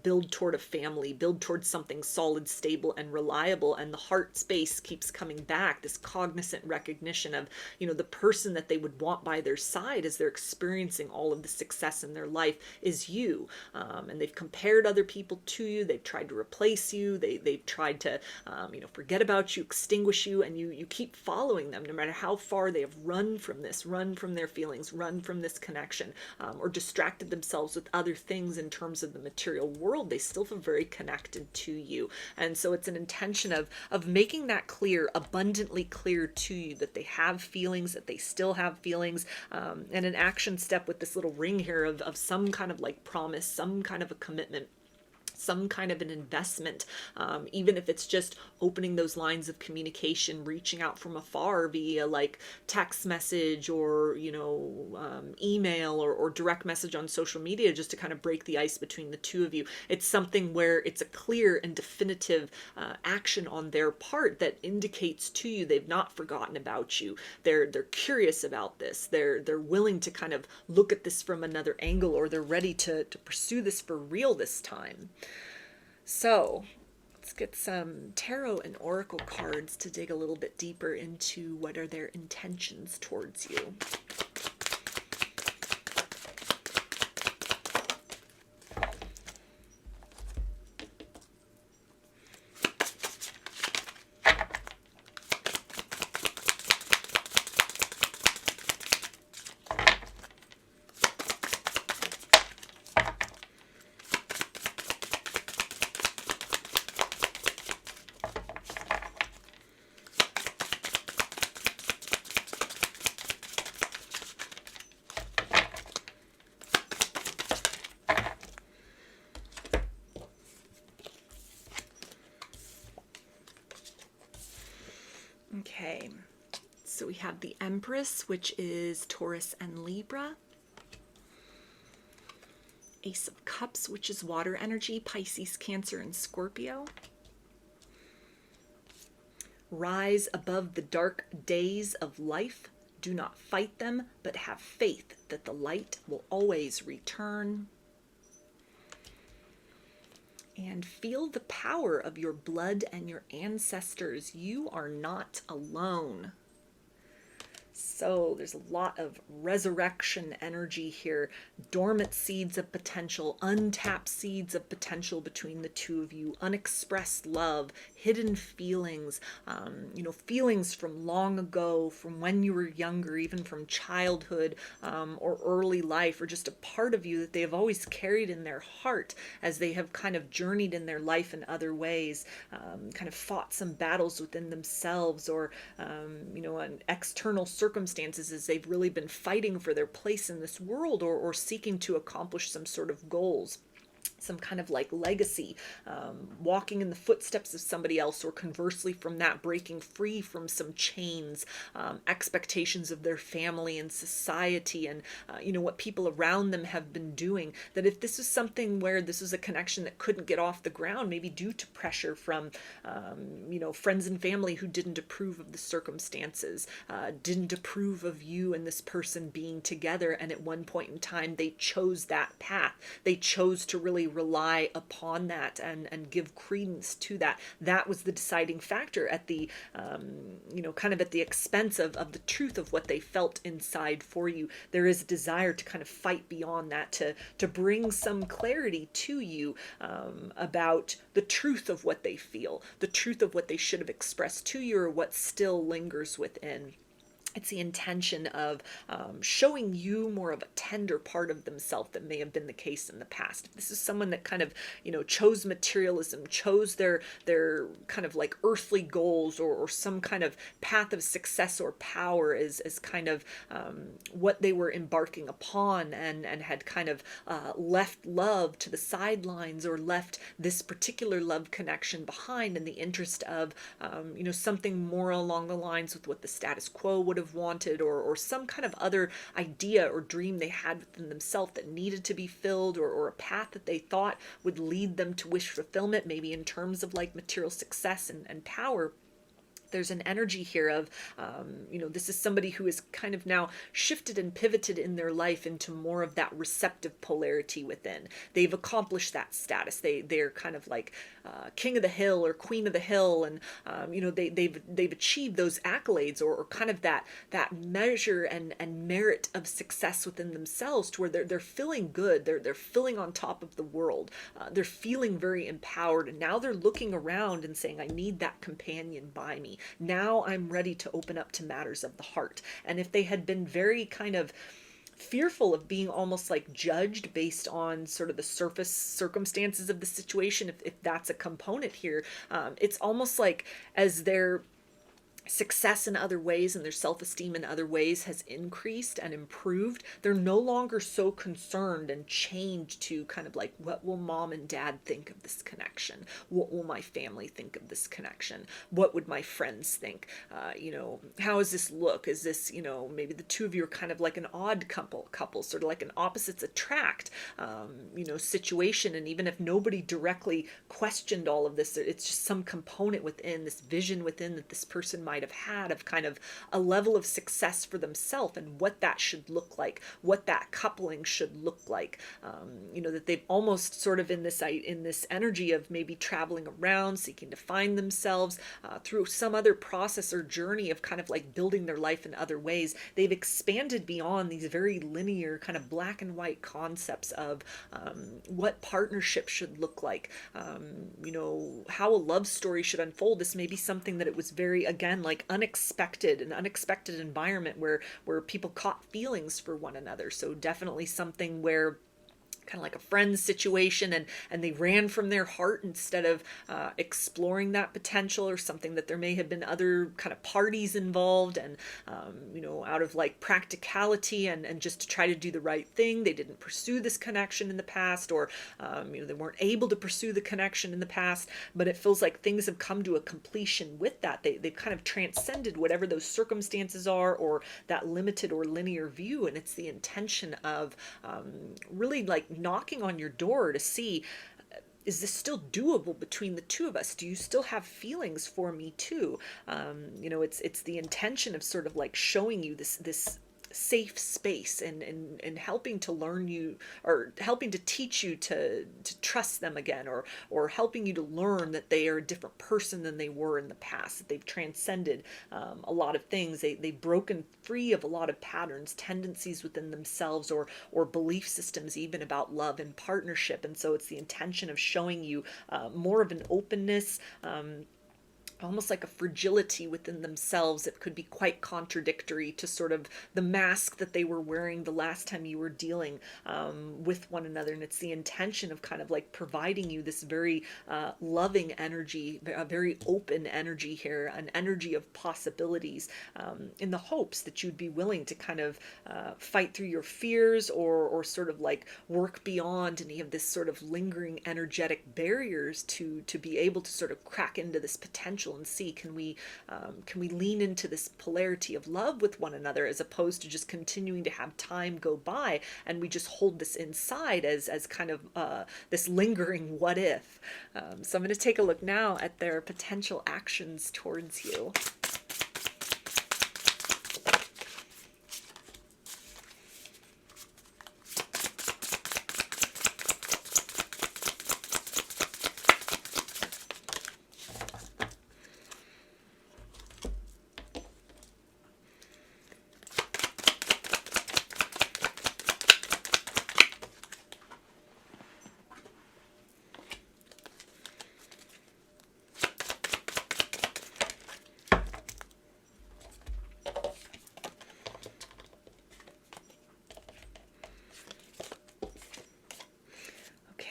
build toward a family, build towards something solid, stable, and reliable. And the heart space keeps coming back, this cognizant recognition of, you know, the person that they would want by their side as they're experiencing all of the success in their life is you. And they've compared other people to you. They've tried to replace you. They've tried to, you know, forget about you, extinguish you, and you keep following them no matter how far they have run from this, run from their feelings, run from this connection, or distracted themselves with other things in terms of the material world. They still feel very connected to you. And so it's an intention of making that clear, abundantly clear to you, that they have feelings, that they still have feelings, and an action step with this little ring here of some kind of like promise, some kind of a commitment, some kind of an investment, even if it's just opening those lines of communication, reaching out from afar via like text message, or, you know, email, or direct message on social media, just to kind of break the ice between the two of you. It's something where it's a clear and definitive action on their part that indicates to you they've not forgotten about you. They're curious about this. They're willing to kind of look at this from another angle, or they're ready to pursue this for real this time. So let's get some tarot and oracle cards to dig a little bit deeper into what are their intentions towards you. Okay, so we have the Empress, which is Taurus and Libra. Ace of Cups, which is water energy, Pisces, Cancer, and Scorpio. Rise above the dark days of life. Do not fight them, but have faith that the light will always return. And feel the power of your blood and your ancestors. You are not alone. So there's a lot of resurrection energy here, dormant seeds of potential, untapped seeds of potential between the two of you, unexpressed love, hidden feelings, feelings from long ago, from when you were younger, even from childhood, or early life, or just a part of you that they have always carried in their heart as they have kind of journeyed in their life in other ways, kind of fought some battles within themselves, or on external circumstances as they've really been fighting for their place in this world, or seeking to accomplish some sort of goals, some kind of like legacy, walking in the footsteps of somebody else, or conversely from that, breaking free from some chains, expectations of their family and society, and what people around them have been doing. That if this is something where this is a connection that couldn't get off the ground, maybe due to pressure from friends and family who didn't approve of the circumstances, didn't approve of you and this person being together, and at one point in time they chose that path, they chose to really rely upon that and give credence to that. That was the deciding factor at the kind of at the expense of the truth of what they felt inside for you. There is a desire to kind of fight beyond that, to bring some clarity to you about the truth of what they feel, the truth of what they should have expressed to you, or what still lingers within. It's the intention of showing you more of a tender part of themselves that may have been the case in the past. If this is someone that kind of, chose materialism, chose their kind of like earthly goals, or some kind of path of success or power as kind of what they were embarking upon, and had kind of left love to the sidelines, or left this particular love connection behind in the interest of, something more along the lines with what the status quo would have wanted, or some kind of other idea or dream they had within themselves that needed to be filled, or a path that they thought would lead them to wish fulfillment, maybe in terms of like material success and power. There's an energy here of, this is somebody who is kind of now shifted and pivoted in their life into more of that receptive polarity within. They've accomplished that status. They're kind of like king of the hill or queen of the hill, and they've achieved those accolades, or kind of that measure and merit of success within themselves, to where they're feeling good. They're feeling on top of the world. They're feeling very empowered, and now they're looking around and saying, I need that companion by me. Now I'm ready to open up to matters of the heart. And if they had been very kind of fearful of being almost like judged based on sort of the surface circumstances of the situation, if that's a component here, it's almost like as their success in other ways and their self-esteem in other ways has increased and improved, they're no longer so concerned and chained to kind of like, what will mom and dad think of this connection? What will my family think of this connection? What would my friends think? How does this look? Is this, maybe the two of you are kind of like an odd couple, sort of like an opposites attract, situation. And even if nobody directly questioned all of this, it's just some component within this vision within that this person might have had of kind of a level of success for themselves, and what that should look like, what that coupling should look like. That they've almost sort of in this energy of maybe traveling around, seeking to find themselves through some other process or journey of kind of like building their life in other ways. They've expanded beyond these very linear kind of black and white concepts of what partnership should look like, how a love story should unfold. This may be something that it was very, again, like an unexpected environment where people caught feelings for one another. So definitely something where kind of like a friend's situation, and they ran from their heart instead of exploring that potential, or something that there may have been other kind of parties involved, and out of like practicality and just to try to do the right thing, they didn't pursue this connection in the past, or they weren't able to pursue the connection in the past. But it feels like things have come to a completion with that. They've kind of transcended whatever those circumstances are, or that limited or linear view, and it's the intention of really like knocking on your door to see, is this still doable between the two of us? Do you still have feelings for me too? It's the intention of sort of like showing you this safe space, and helping to learn you, or helping to teach you to trust them again, or helping you to learn that they are a different person than they were in the past, that they've transcended a lot of things. They've broken free of a lot of patterns, tendencies within themselves, or belief systems even about love and partnership. And so it's the intention of showing you more of an openness, almost like a fragility within themselves that could be quite contradictory to sort of the mask that they were wearing the last time you were dealing with one another. And it's the intention of kind of like providing you this very loving energy, a very open energy here, an energy of possibilities, in the hopes that you'd be willing to kind of fight through your fears, or sort of like work beyond any of this sort of lingering energetic barriers to be able to sort of crack into this potential and see, can we lean into this polarity of love with one another, as opposed to just continuing to have time go by and we just hold this inside as kind of this lingering what if. So I'm going to take a look now at their potential actions towards you.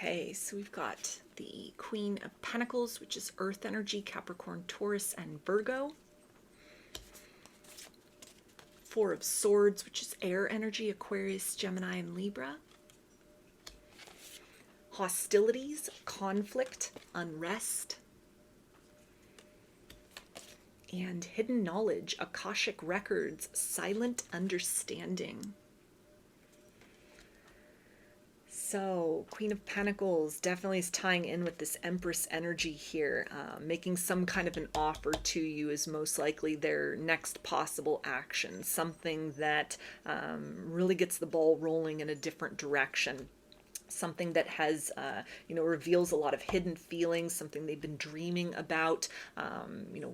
Okay, so we've got the Queen of Pentacles, which is Earth energy, Capricorn, Taurus, and Virgo. Four of Swords, which is air energy, Aquarius, Gemini, and Libra. Hostilities, conflict, unrest. And hidden knowledge, Akashic records, silent understanding. So, Queen of Pentacles definitely is tying in with this Empress energy here. Making some kind of an offer to you is most likely their next possible action. Something that really gets the ball rolling in a different direction. Something that has, reveals a lot of hidden feelings, something they've been dreaming about,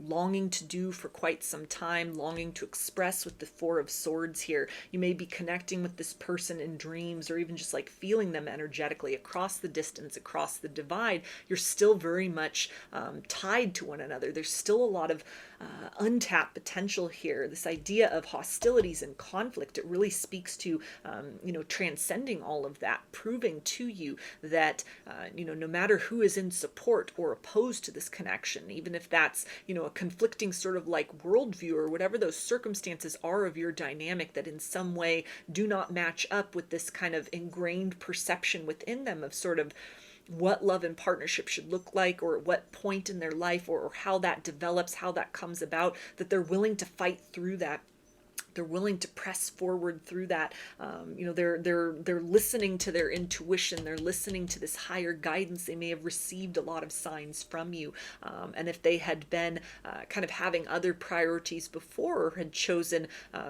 longing to do for quite some time, longing to express with the Four of Swords here. You may be connecting with this person in dreams, or even just like feeling them energetically across the distance, across the divide. You're still very much tied to one another. There's still a lot of untapped potential here. This idea of hostilities and conflict, it really speaks to, transcending all of that, proving to you that, no matter who is in support or opposed to this connection, even if that's, a conflicting sort of like worldview, or whatever those circumstances are of your dynamic that in some way do not match up with this kind of ingrained perception within them of sort of what love and partnership should look like, or at what point in their life, or how that develops, how that comes about, that they're willing to fight through that. They're willing to press forward through that. They're listening to their intuition. They're listening to this higher guidance. They may have received a lot of signs from you. And if they had been kind of having other priorities before, or had chosen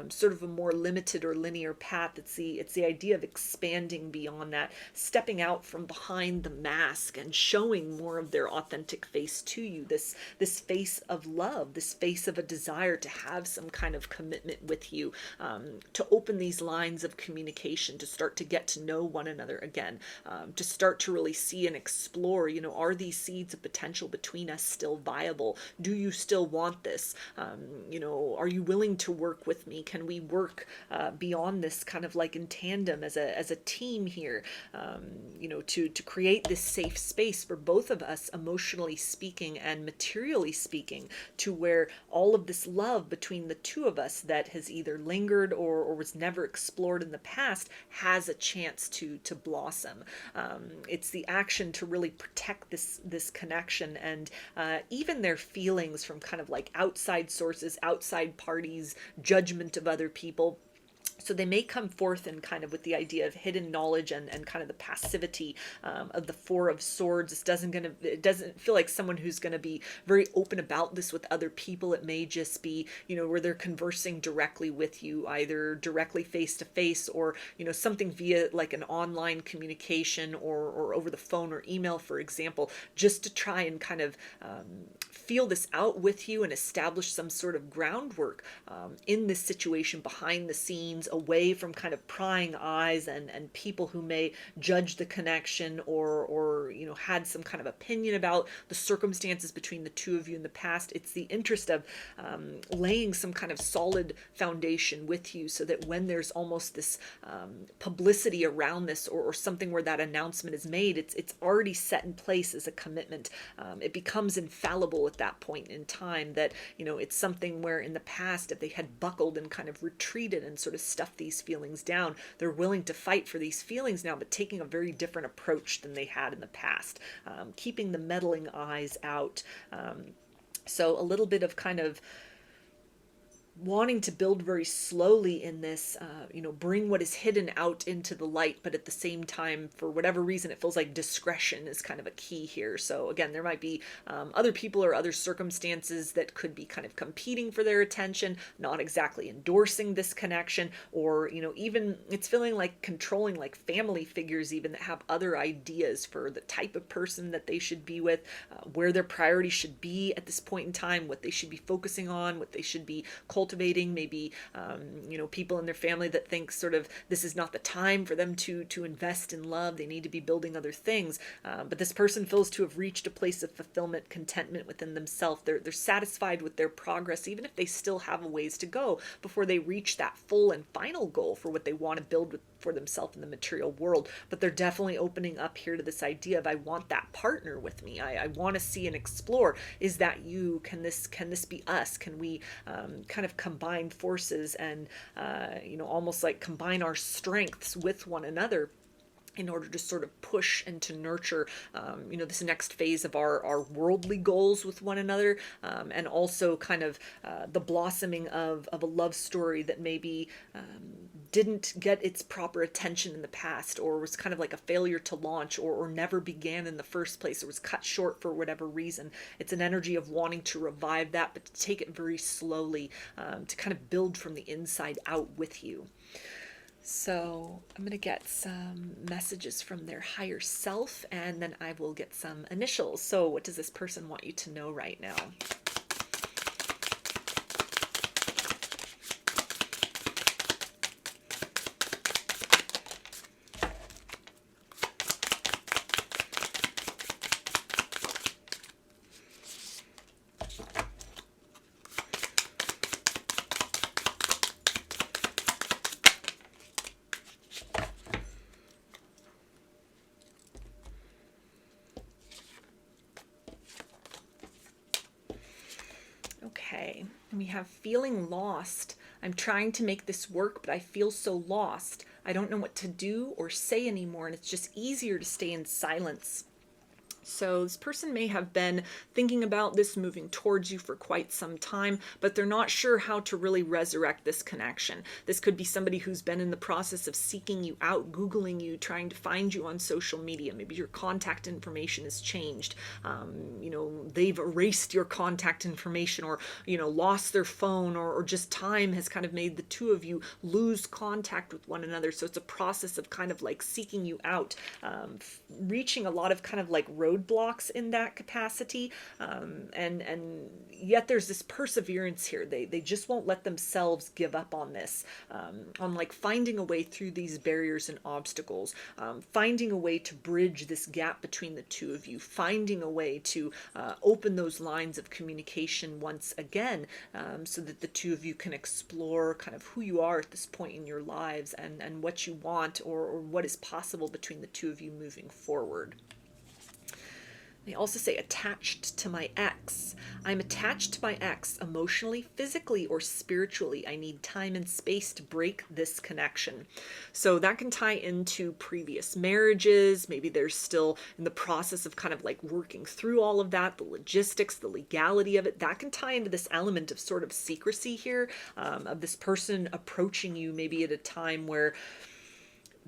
sort of a more limited or linear path, it's the idea of expanding beyond that, stepping out from behind the mask and showing more of their authentic face to you. This face of love, this face of a desire to have some kind of commitment with you. To open these lines of communication, to start to get to know one another again, to start to really see and explore, are these seeds of potential between us still viable? Do you still want this? Are you willing to work with me? Can we work beyond this, kind of like in tandem as a team here, to create this safe space for both of us, emotionally speaking and materially speaking, to where all of this love between the two of us that has either lingered or was never explored in the past has a chance to blossom. It's the action to really protect this connection, and even their feelings from kind of like outside sources, outside parties, judgment of other people. So they may come forth in kind of with the idea of hidden knowledge and kind of the passivity of the Four of Swords. It doesn't feel like someone who's going to be very open about this with other people. It may just be, where they're conversing directly with you, either directly face to face, or, something via like an online communication, or over the phone or email, for example, just to try and kind of feel this out with you and establish some sort of groundwork in this situation behind the scenes, away from kind of prying eyes and people who may judge the connection, or had some kind of opinion about the circumstances between the two of you in the past. It's the interest of laying some kind of solid foundation with you, so that when there's almost this publicity around this, or something where that announcement is made, it's already set in place as a commitment. It becomes infallible at that point in time, that it's something where in the past, if they had buckled and kind of retreated and sort of stuffed these feelings down, they're willing to fight for these feelings now, but taking a very different approach than they had in the past, keeping the meddling eyes out. So a little bit of kind of wanting to build very slowly in this, bring what is hidden out into the light, but at the same time, for whatever reason, it feels like discretion is kind of a key here. So again, there might be other people or other circumstances that could be kind of competing for their attention, not exactly endorsing this connection, or, even it's feeling like controlling, like family figures even, that have other ideas for the type of person that they should be with, where their priorities should be at this point in time, what they should be focusing on, what they should be cultivating. Maybe people in their family that think sort of this is not the time for them to invest in love. They need to be building other things, but this person feels to have reached a place of fulfillment, contentment within themselves. They're satisfied with their progress, even if they still have a ways to go before they reach that full and final goal for what they want to build for themselves in the material world. But they're definitely opening up here to this idea of, I want that partner with me. I want to see and explore, is that you? Can this be us? Can we kind of combine forces and almost like combine our strengths with one another in order to sort of push and to nurture, this next phase of our worldly goals with one another, and also kind of the blossoming of a love story that maybe didn't get its proper attention in the past, or was kind of like a failure to launch, or never began in the first place, or was cut short for whatever reason. It's an energy of wanting to revive that, but to take it very slowly, to kind of build from the inside out with you. So I'm going to get some messages from their higher self, and then I will get some initials. So what does this person want you to know right now? Okay, and we have feeling lost. I'm trying to make this work, but I feel so lost. I don't know what to do or say anymore, and it's just easier to stay in silence. So this person may have been thinking about this, moving towards you for quite some time, but they're not sure how to really resurrect this connection. This could be somebody who's been in the process of seeking you out, Googling you, trying to find you on social media. Maybe your contact information has changed. They've erased your contact information, or, lost their phone, or just time has kind of made the two of you lose contact with one another. So it's a process of kind of like seeking you out, reaching a lot of kind of like roadblocks in that capacity, and yet there's this perseverance here. They just won't let themselves give up on this, on like finding a way through these barriers and obstacles, finding a way to bridge this gap between the two of you, finding a way to open those lines of communication once again, so that the two of you can explore kind of who you are at this point in your lives, and what you want, or what is possible between the two of you moving forward. They also say attached to my ex. I'm attached to my ex emotionally, physically, or spiritually. I need time and space to break this connection. So that can tie into previous marriages. Maybe they're still in the process of kind of like working through all of that, the logistics, the legality of it. That can tie into this element of sort of secrecy here, of this person approaching you maybe at a time where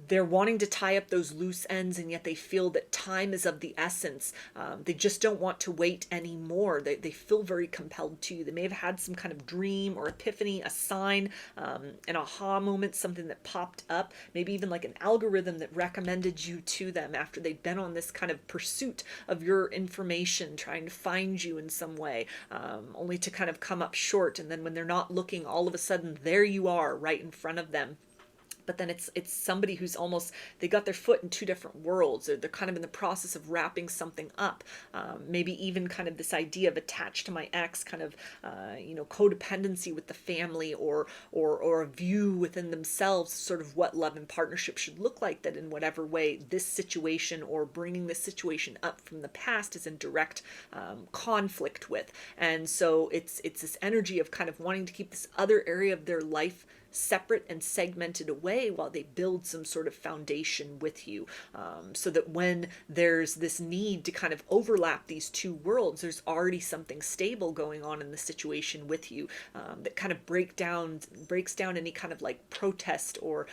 they're wanting to tie up those loose ends, and yet they feel that time is of the essence. They just don't want to wait anymore. They feel very compelled to. They may have had some kind of dream or epiphany, a sign, an aha moment, something that popped up, maybe even like an algorithm that recommended you to them after they'd been on this kind of pursuit of your information, trying to find you in some way, only to kind of come up short. And then when they're not looking, all of a sudden, there you are right in front of them. But then it's somebody who's almost, they got their foot in two different worlds. They're kind of in the process of wrapping something up. Maybe even kind of this idea of attached to my ex, kind of codependency with the family, or a view within themselves, sort of what love and partnership should look like. That in whatever way this situation or bringing this situation up from the past is in direct conflict with. And so it's this energy of kind of wanting to keep this other area of their life separate and segmented away while they build some sort of foundation with you, so that when there's this need to kind of overlap these two worlds, there's already something stable going on in the situation with you, that kind of breaks down any kind of like protest or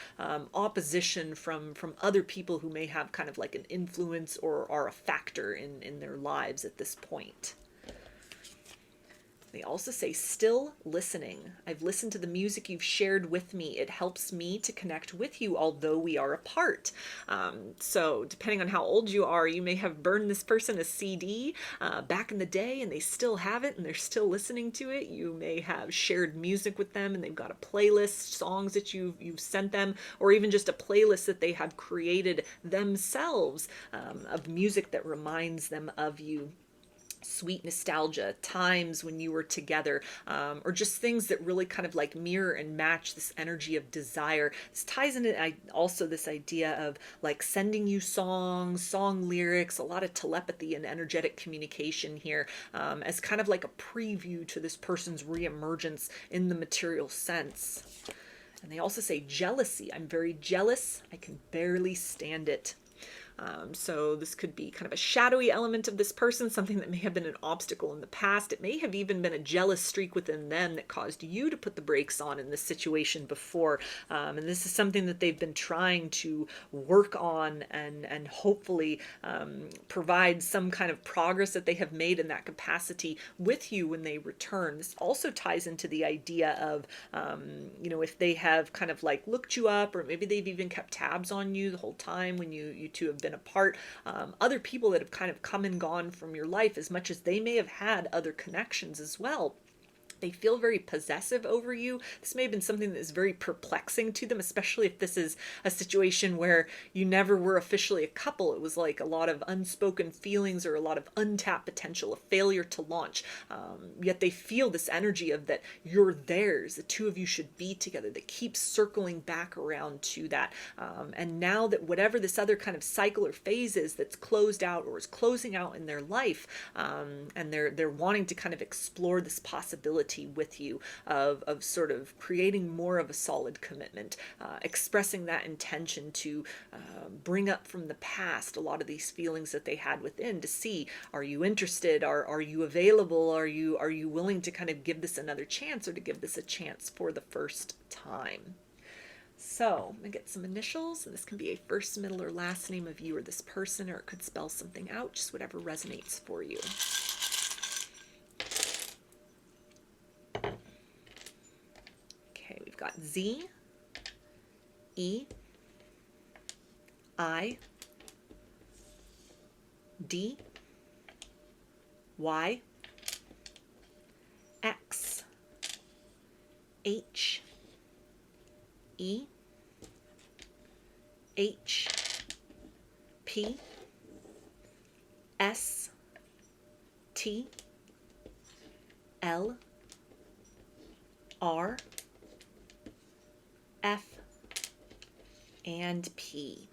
opposition from other people who may have kind of like an influence or are a factor in their lives at this point. They also say, still listening. I've listened to the music you've shared with me. It helps me to connect with you, although we are apart. So depending on how old you are, you may have burned this person a CD back in the day, and they still have it, and they're still listening to it. You may have shared music with them, and they've got a playlist, songs that you've sent them, or even just a playlist that they have created themselves, of music that reminds them of you. Sweet nostalgia, times when you were together, or just things that really kind of like mirror and match this energy of desire. This ties into also this idea of like sending you songs, song lyrics, a lot of telepathy and energetic communication here, as kind of like a preview to this person's reemergence in the material sense. And they also say jealousy. I'm very jealous. I can barely stand it. So this could be kind of a shadowy element of this person, something that may have been an obstacle in the past. It may have even been a jealous streak within them that caused you to put the brakes on in this situation before. And this is something that they've been trying to work on and hopefully provide some kind of progress that they have made in that capacity with you when they return. This also ties into the idea of, if they have kind of like looked you up, or maybe they've even kept tabs on you the whole time when you two have been apart, other people that have kind of come and gone from your life, as much as they may have had other connections as well. They feel very possessive over you. This may have been something that is very perplexing to them, especially if this is a situation where you never were officially a couple. It was like a lot of unspoken feelings or a lot of untapped potential, a failure to launch. Yet they feel this energy of that you're theirs. The two of you should be together. They keep circling back around to that. And now that whatever this other kind of cycle or phase is that's closed out or is closing out in their life, and they're wanting to kind of explore this possibility with you of sort of creating more of a solid commitment, expressing that intention to bring up from the past a lot of these feelings that they had within, to see, are you interested, are you available, are you willing to kind of give this another chance, or to give this a chance for the first time. So I'm going to get some initials, and this can be a first, middle, or last name of you or this person, or it could spell something out, just whatever resonates for you. Okay, we've got Z, E, I, D, Y, X, H, E, H, P, S, T, L, R, F, and P.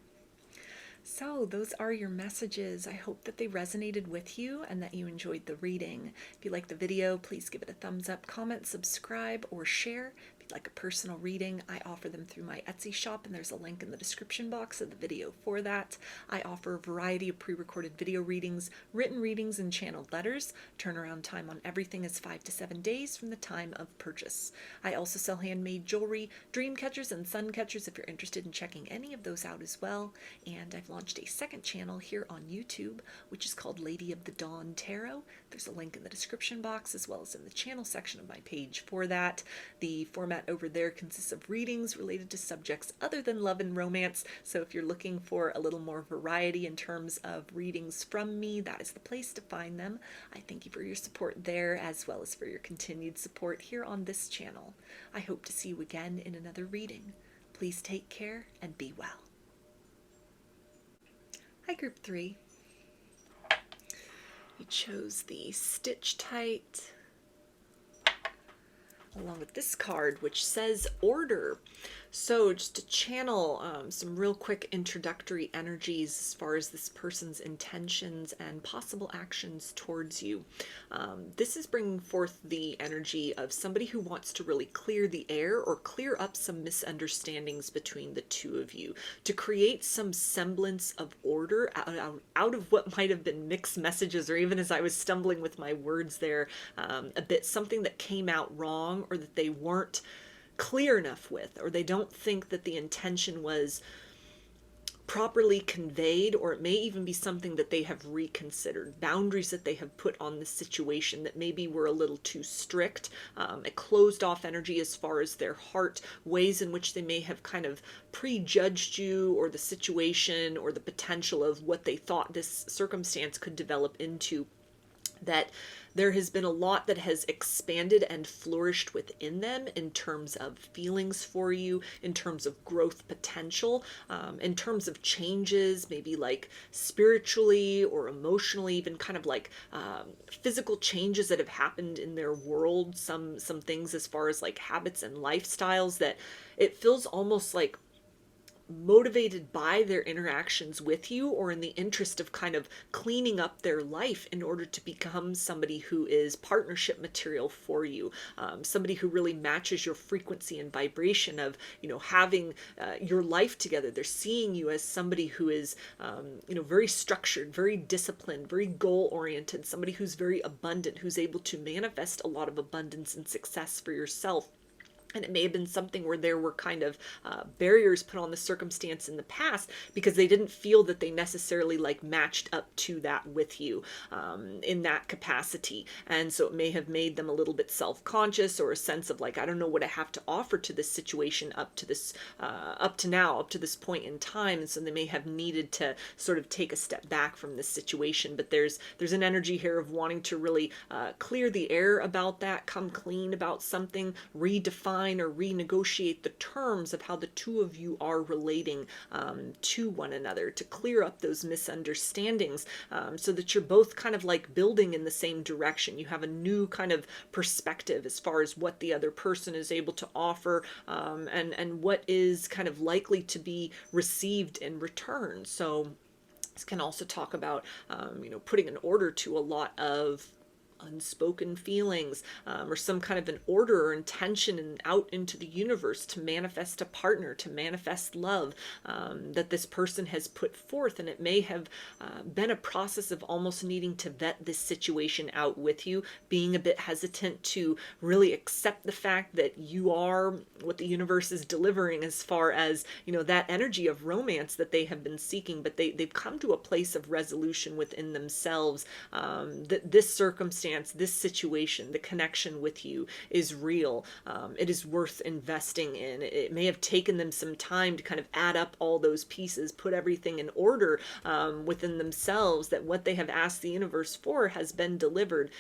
So those are your messages. I hope that they resonated with you and that you enjoyed the reading. If you liked the video, please give it a thumbs up, comment, subscribe, or share. If you'd like a personal reading, I offer them through my Etsy shop, and there's a link in the description box of the video for that. I offer a variety of pre-recorded video readings, written readings, and channeled letters. Turnaround time on everything is 5 to 7 days from the time of purchase. I also sell handmade jewelry, dream catchers, and sun catchers if you're interested in checking any of those out as well. And I've launched a second channel here on YouTube, which is called Lady of the Dawn Tarot. There's a link in the description box as well as in the channel section of my page for that. The format over there consists of readings related to subjects other than love and romance, so if you're looking for a little more variety in terms of readings from me, that is the place to find them. I thank you for your support there as well as for your continued support here on this channel. I hope to see you again in another reading. Please take care and be well. Hi, Group 3. You chose the Stichtite, along with this card, which says Order. So just to channel some real quick introductory energies as far as this person's intentions and possible actions towards you. This is bringing forth the energy of somebody who wants to really clear the air or clear up some misunderstandings between the two of you, to create some semblance of order out of what might have been mixed messages, or even as I was stumbling with my words there, a bit something that came out wrong or that they weren't clear enough with, or they don't think that the intention was properly conveyed, or it may even be something that they have reconsidered, boundaries that they have put on the situation that maybe were a little too strict, a closed off energy as far as their heart, ways in which they may have kind of prejudged you or the situation or the potential of what they thought this circumstance could develop into. That there has been a lot that has expanded and flourished within them in terms of feelings for you, in terms of growth potential, in terms of changes, maybe like spiritually or emotionally, even kind of like physical changes that have happened in their world, some things as far as like habits and lifestyles that it feels almost like motivated by their interactions with you, or in the interest of kind of cleaning up their life in order to become somebody who is partnership material for you, somebody who really matches your frequency and vibration of, you know, having your life together. They're seeing you as somebody who is, you know, very structured, very disciplined, very goal oriented, somebody who's very abundant, who's able to manifest a lot of abundance and success for yourself. And it may have been something where there were kind of barriers put on the circumstance in the past because they didn't feel that they necessarily like matched up to that with you in that capacity. And so it may have made them a little bit self-conscious, or a sense of like, I don't know what I have to offer to this situation up to this, up to this point in time. And so they may have needed to sort of take a step back from this situation. But there's an energy here of wanting to really clear the air about that, come clean about something, redefine or renegotiate the terms of how the two of you are relating to one another, to clear up those misunderstandings, so that you're both kind of like building in the same direction. You have a new kind of perspective as far as what the other person is able to offer, and what is kind of likely to be received in return. So this can also talk about, you know, putting an order to a lot of unspoken feelings, or some kind of an order or intention and out into the universe to manifest a partner, to manifest love, that this person has put forth. And it may have been a process of almost needing to vet this situation out with you, being a bit hesitant to really accept the fact that you are what the universe is delivering as far as, you know, that energy of romance that they have been seeking. But they've come to a place of resolution within themselves, that this circumstance, this situation, the connection with you is real. It is worth investing in. It may have taken them some time to kind of add up all those pieces, put everything in order within themselves, that what they have asked the universe for has been delivered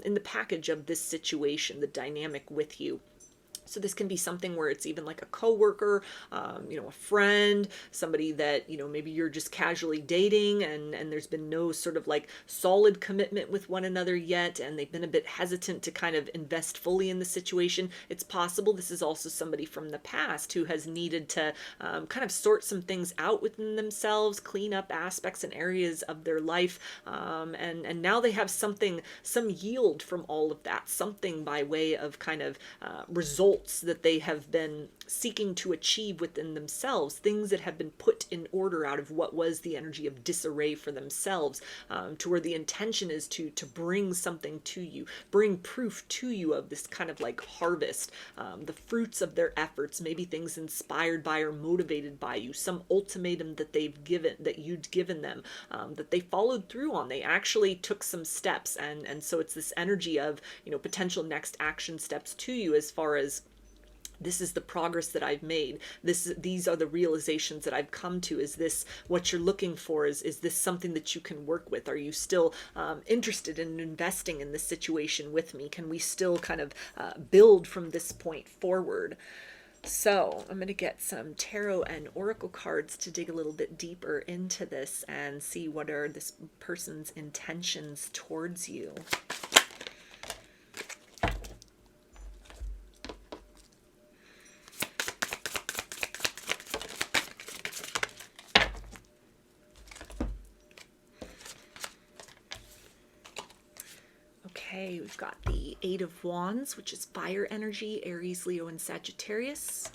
in the package of this situation, the dynamic with you. So this can be something where it's even like a coworker, a friend, somebody that, maybe you're just casually dating, and there's been no sort of like solid commitment with one another yet, and they've been a bit hesitant to kind of invest fully in the situation. It's possible this is also somebody from the past who has needed to kind of sort some things out within themselves, clean up aspects and areas of their life, and now they have some yield from all of that, something by way of kind of result that they have been seeking to achieve within themselves, things that have been put in order out of what was the energy of disarray for themselves, to where the intention is to bring something to you, bring proof to you of this kind of like harvest, the fruits of their efforts, maybe things inspired by or motivated by you, some ultimatum that you'd given them, that they followed through on. They actually took some steps, and so it's this energy of potential next action steps to you, as far as this is the progress that I've made. These are the realizations that I've come to. Is this what you're looking for? Is this something that you can work with? Are you still interested in investing in this situation with me? Can we still kind of build from this point forward? So I'm going to get some tarot and oracle cards to dig a little bit deeper into this and see what are this person's intentions towards you. Okay, we've got the Eight of Wands, which is fire energy, Aries, Leo, and Sagittarius.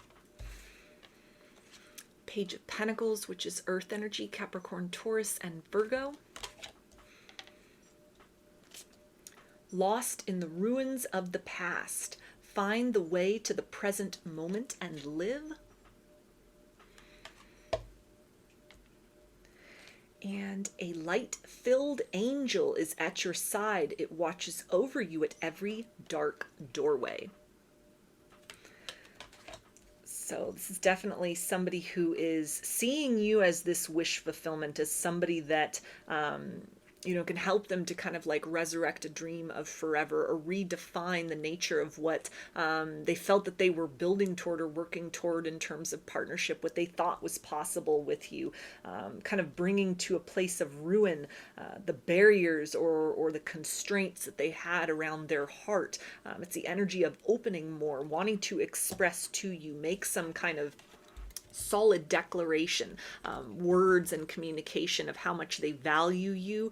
Page of Pentacles, which is earth energy, Capricorn, Taurus, and Virgo. Lost in the ruins of the past. Find the way to the present moment and live. And a light-filled angel is at your side. It watches over you at every dark doorway. So this is definitely somebody who is seeing you as this wish fulfillment, as somebody that can help them to kind of like resurrect a dream of forever, or redefine the nature of what they felt that they were building toward or working toward in terms of partnership, what they thought was possible with you, kind of bringing to a place of ruin the barriers or the constraints that they had around their heart. It's the energy of opening more, wanting to express to you, make some kind of solid declaration, words and communication of how much they value you,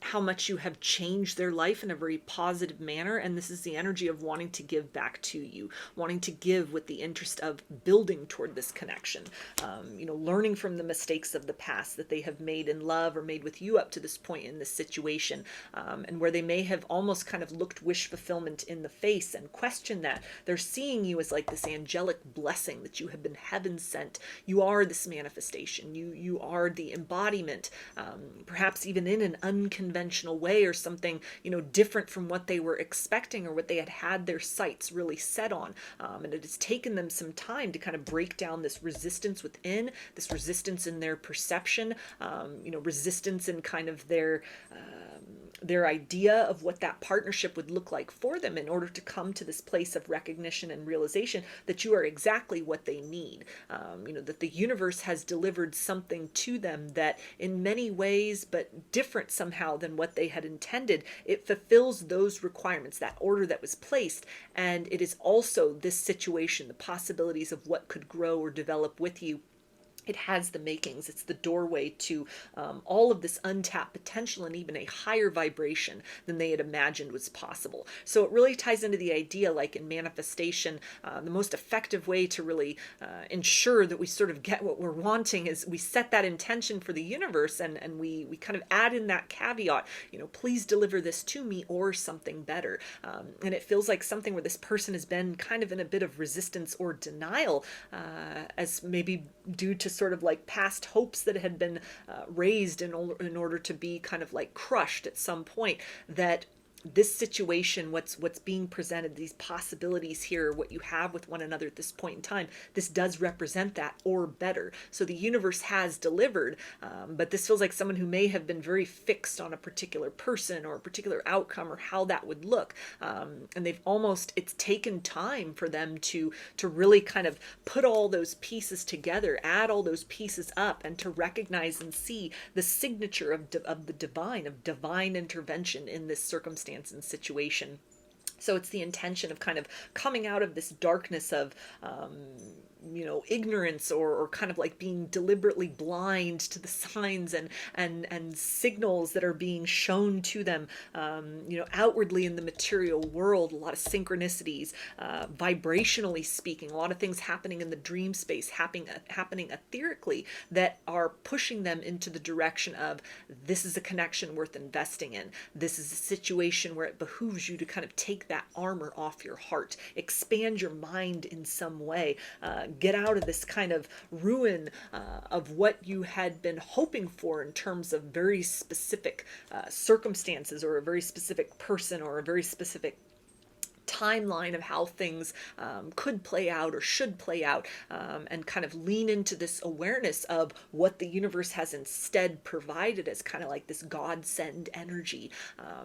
how much you have changed their life in a very positive manner. And this is the energy of wanting to give back to you, wanting to give with the interest of building toward this connection, learning from the mistakes of the past that they have made in love or made with you up to this point in this situation, and where they may have almost kind of looked wish fulfillment in the face and questioned that. They're seeing you as like this angelic blessing that you have been heaven sent. You are this manifestation. You are the embodiment, perhaps even in an unconventional way, or something different from what they were expecting or what they had their sights really set on. And it has taken them some time to kind of break down this resistance within, this resistance in their perception, resistance in kind of their idea of what that partnership would look like for them, in order to come to this place of recognition and realization that you are exactly what they need. That the universe has delivered something to them that in many ways, but different somehow than what they had intended, it fulfills those requirements, that order that was placed. And it is also this situation, the possibilities of what could grow or develop with you. It has the makings. It's the doorway to all of this untapped potential, and even a higher vibration than they had imagined was possible. So it really ties into the idea, like in manifestation, the most effective way to really ensure that we sort of get what we're wanting is we set that intention for the universe, and we kind of add in that caveat, please deliver this to me, or something better. And it feels like something where this person has been kind of in a bit of resistance or denial, as maybe due to sort of like past hopes that had been raised in order to be kind of like crushed at some point, that this situation, what's being presented, these possibilities here, what you have with one another at this point in time, this does represent that, or better. So the universe has delivered, but this feels like someone who may have been very fixed on a particular person or a particular outcome or how that would look, and they've almost, it's taken time for them to really kind of put all those pieces together, add all those pieces up, and to recognize and see the signature of the divine, of divine intervention in this circumstance and situation. So it's the intention of kind of coming out of this darkness of, ignorance, or kind of like being deliberately blind to the signs and signals that are being shown to them, outwardly in the material world. A lot of synchronicities, vibrationally speaking, a lot of things happening in the dream space, happening etherically, that are pushing them into the direction of, this is a connection worth investing in. This is a situation where it behooves you to kind of take that armor off your heart, expand your mind in some way, get out of this kind of ruin of what you had been hoping for in terms of very specific circumstances, or a very specific person, or a very specific timeline of how things could play out or should play out, and kind of lean into this awareness of what the universe has instead provided as kind of like this godsend energy.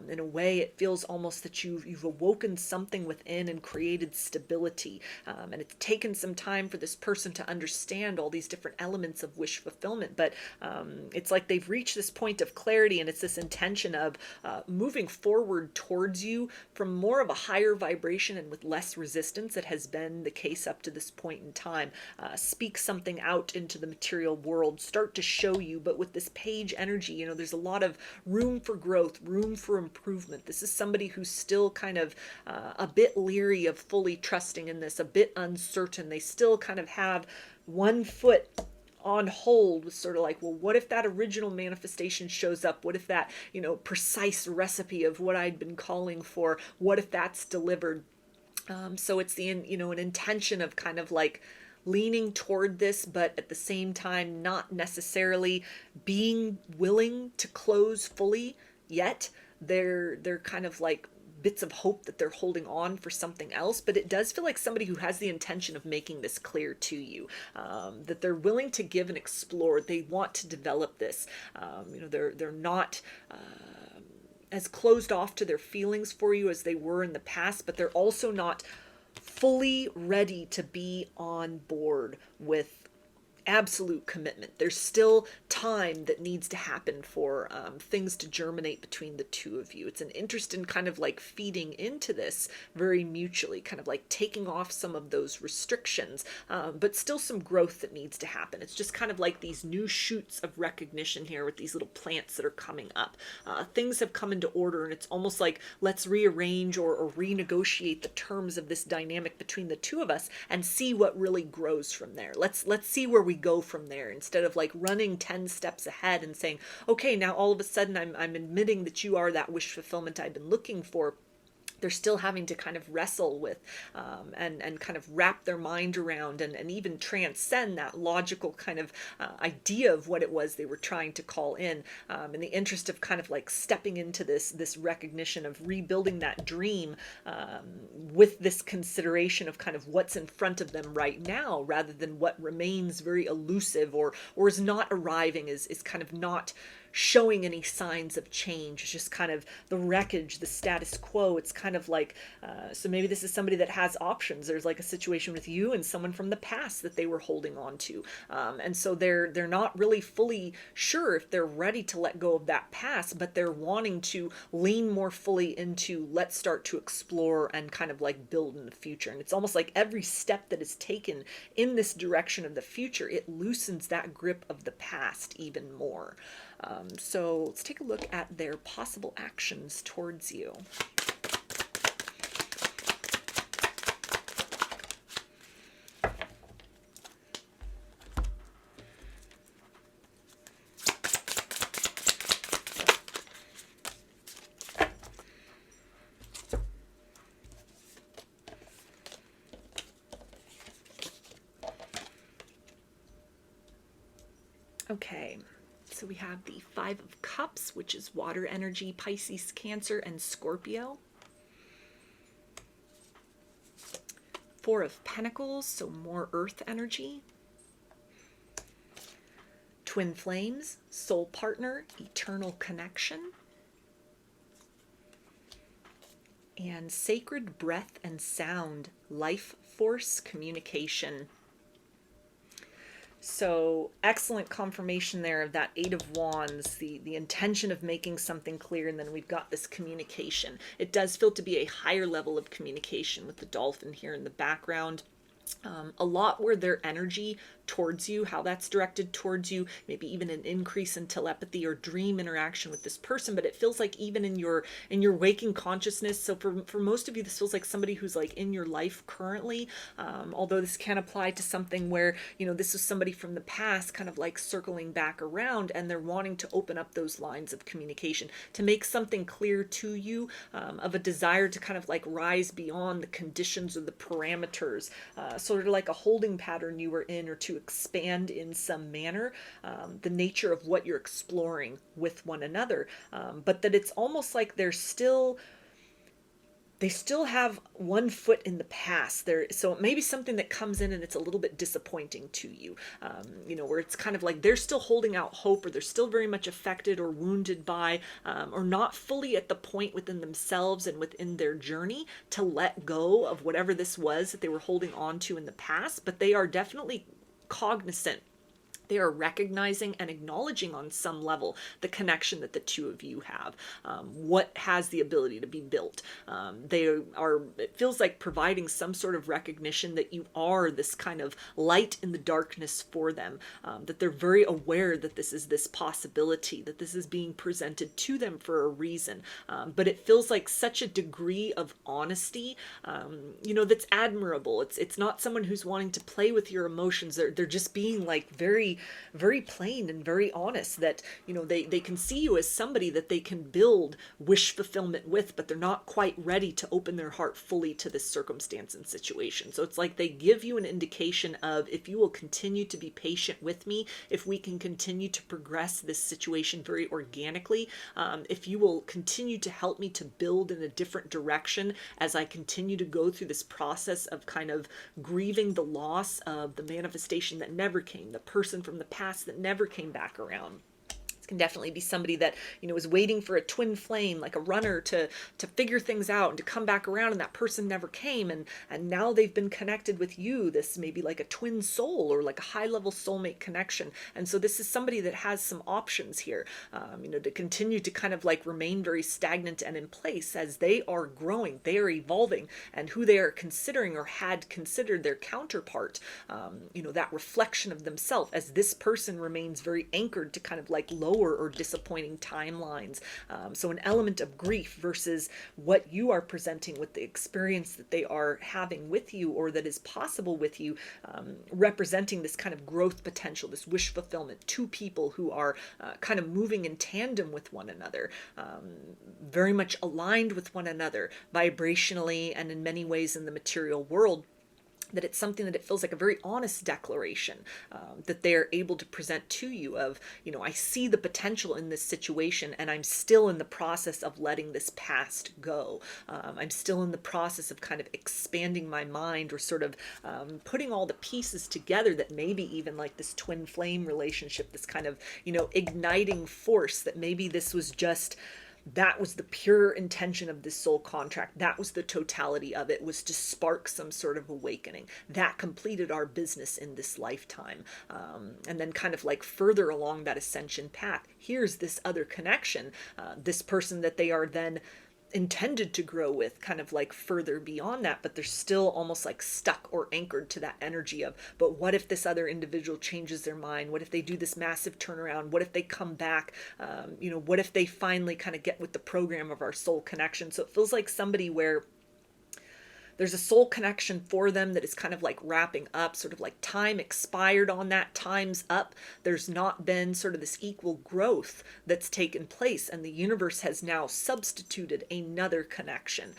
In a way, it feels almost that you've awoken something within and created stability, and it's taken some time for this person to understand all these different elements of wish fulfillment, but it's like they've reached this point of clarity, and it's this intention of moving forward towards you from more of a higher vibration and with less resistance that has been the case up to this point in time. Speak something out into the material world, start to show you, but with this page energy, there's a lot of room for growth, room for improvement. This is somebody who's still kind of a bit leery of fully trusting in this, a bit uncertain. They still kind of have one foot on hold, with sort of like, well, what if that original manifestation shows up? What if that, precise recipe of what I'd been calling for, what if that's delivered? So it's an intention of kind of like leaning toward this, but at the same time, not necessarily being willing to close fully yet. They're kind of like bits of hope that they're holding on for something else, but it does feel like somebody who has the intention of making this clear to you, that they're willing to give and explore. They want to develop this. They're not as closed off to their feelings for you as they were in the past, but they're also not fully ready to be on board with absolute commitment. There's still time that needs to happen for things to germinate between the two of you. It's an interest in kind of like feeding into this very mutually, kind of like taking off some of those restrictions, but still some growth that needs to happen. It's just kind of like these new shoots of recognition here with these little plants that are coming up. Things have come into order, and it's almost like, let's rearrange or renegotiate the terms of this dynamic between the two of us and see what really grows from there. Let's see where we go from there, instead of like running 10 steps ahead and saying, okay, now all of a sudden I'm admitting that you are that wish fulfillment I've been looking for. They're still having to kind of wrestle with and kind of wrap their mind around and even transcend that logical kind of idea of what it was they were trying to call in the interest of kind of like stepping into this recognition of rebuilding that dream with this consideration of kind of what's in front of them right now, rather than what remains very elusive or is not arriving, is kind of not showing any signs of change. It's just kind of the wreckage, the status quo. It's kind of like, so maybe this is somebody that has options. There's like a situation with you and someone from the past that they were holding on to. And so they're not really fully sure if they're ready to let go of that past, but they're wanting to lean more fully into, let's start to explore and kind of like build in the future. And it's almost like every step that is taken in this direction of the future, it loosens that grip of the past even more. So let's take a look at their possible actions towards you. Okay. So we have the Five of Cups, which is water energy, Pisces, Cancer, and Scorpio. Four of Pentacles, so more earth energy. Twin flames, soul partner, eternal connection. And sacred breath and sound, life force, communication. So excellent confirmation there of that Eight of Wands, the intention of making something clear, and then we've got this communication. It does feel to be a higher level of communication with the dolphin here in the background. A lot where their energy towards you, how that's directed towards you, maybe even an increase in telepathy or dream interaction with this person, but it feels like even in your waking consciousness. So for most of you, this feels like somebody who's like in your life currently, although this can apply to something where, you know, this is somebody from the past kind of like circling back around, and they're wanting to open up those lines of communication to make something clear to you, of a desire to kind of like rise beyond the conditions or the parameters, sort of like a holding pattern you were in, or to expand in some manner, the nature of what you're exploring with one another, but that it's almost like they still have one foot in the past there. So it may be something that comes in and it's a little bit disappointing to you, you know, where it's kind of like they're still holding out hope, or they're still very much affected or wounded by, or not fully at the point within themselves and within their journey to let go of whatever this was that they were holding on to in the past. But they are definitely cognizant. They are recognizing and acknowledging on some level the connection that the two of you have, what has the ability to be built. They are, it feels like, providing some sort of recognition that you are this kind of light in the darkness for them, that they're very aware that this is this possibility, that this is being presented to them for a reason. But it feels like such a degree of honesty, you know, that's admirable. It's not someone who's wanting to play with your emotions. They're just being like very plain and very honest, that, you know, they can see you as somebody that they can build wish fulfillment with, but they're not quite ready to open their heart fully to this circumstance and situation. So it's like they give you an indication of, if you will continue to be patient with me, if we can continue to progress this situation very organically, if you will continue to help me to build in a different direction as I continue to go through this process of kind of grieving the loss of the manifestation that never came, the person from the past that never came back around. Can definitely be somebody that, you know, is waiting for a twin flame, like a runner, to figure things out and to come back around, and that person never came, and now they've been connected with you. This may be like a twin soul, or like a high level soulmate connection. And so this is somebody that has some options here, you know, to continue to kind of like remain very stagnant and in place as they are growing, they are evolving, and who they are considering or had considered their counterpart, you know, that reflection of themselves, as this person remains very anchored to kind of like lower or disappointing timelines. So an element of grief versus what you are presenting with the experience that they are having with you, or that is possible with you, representing this kind of growth potential, this wish fulfillment, two people who are kind of moving in tandem with one another, very much aligned with one another vibrationally and in many ways in the material world. That it's something that it feels like a very honest declaration, that they're able to present to you of, you know, I see the potential in this situation, and I'm still in the process of letting this past go. I'm still in the process of kind of expanding my mind, or sort of putting all the pieces together, that maybe even like this twin flame relationship, this kind of, you know, igniting force, that maybe this was just, that was the pure intention of this soul contract. That was the totality of it, was to spark some sort of awakening. That completed our business in this lifetime. And then kind of like further along that ascension path, here's this other connection, this person that they are then intended to grow with, kind of like further beyond that, but they're still almost like stuck or anchored to that energy of, but what if this other individual changes their mind? What if they do this massive turnaround? What if they come back? You know, what if they finally kind of get with the program of our soul connection? So it feels like somebody where there's a soul connection for them that is kind of like wrapping up, sort of like time expired on that, time's up. There's not been sort of this equal growth that's taken place, and the universe has now substituted another connection.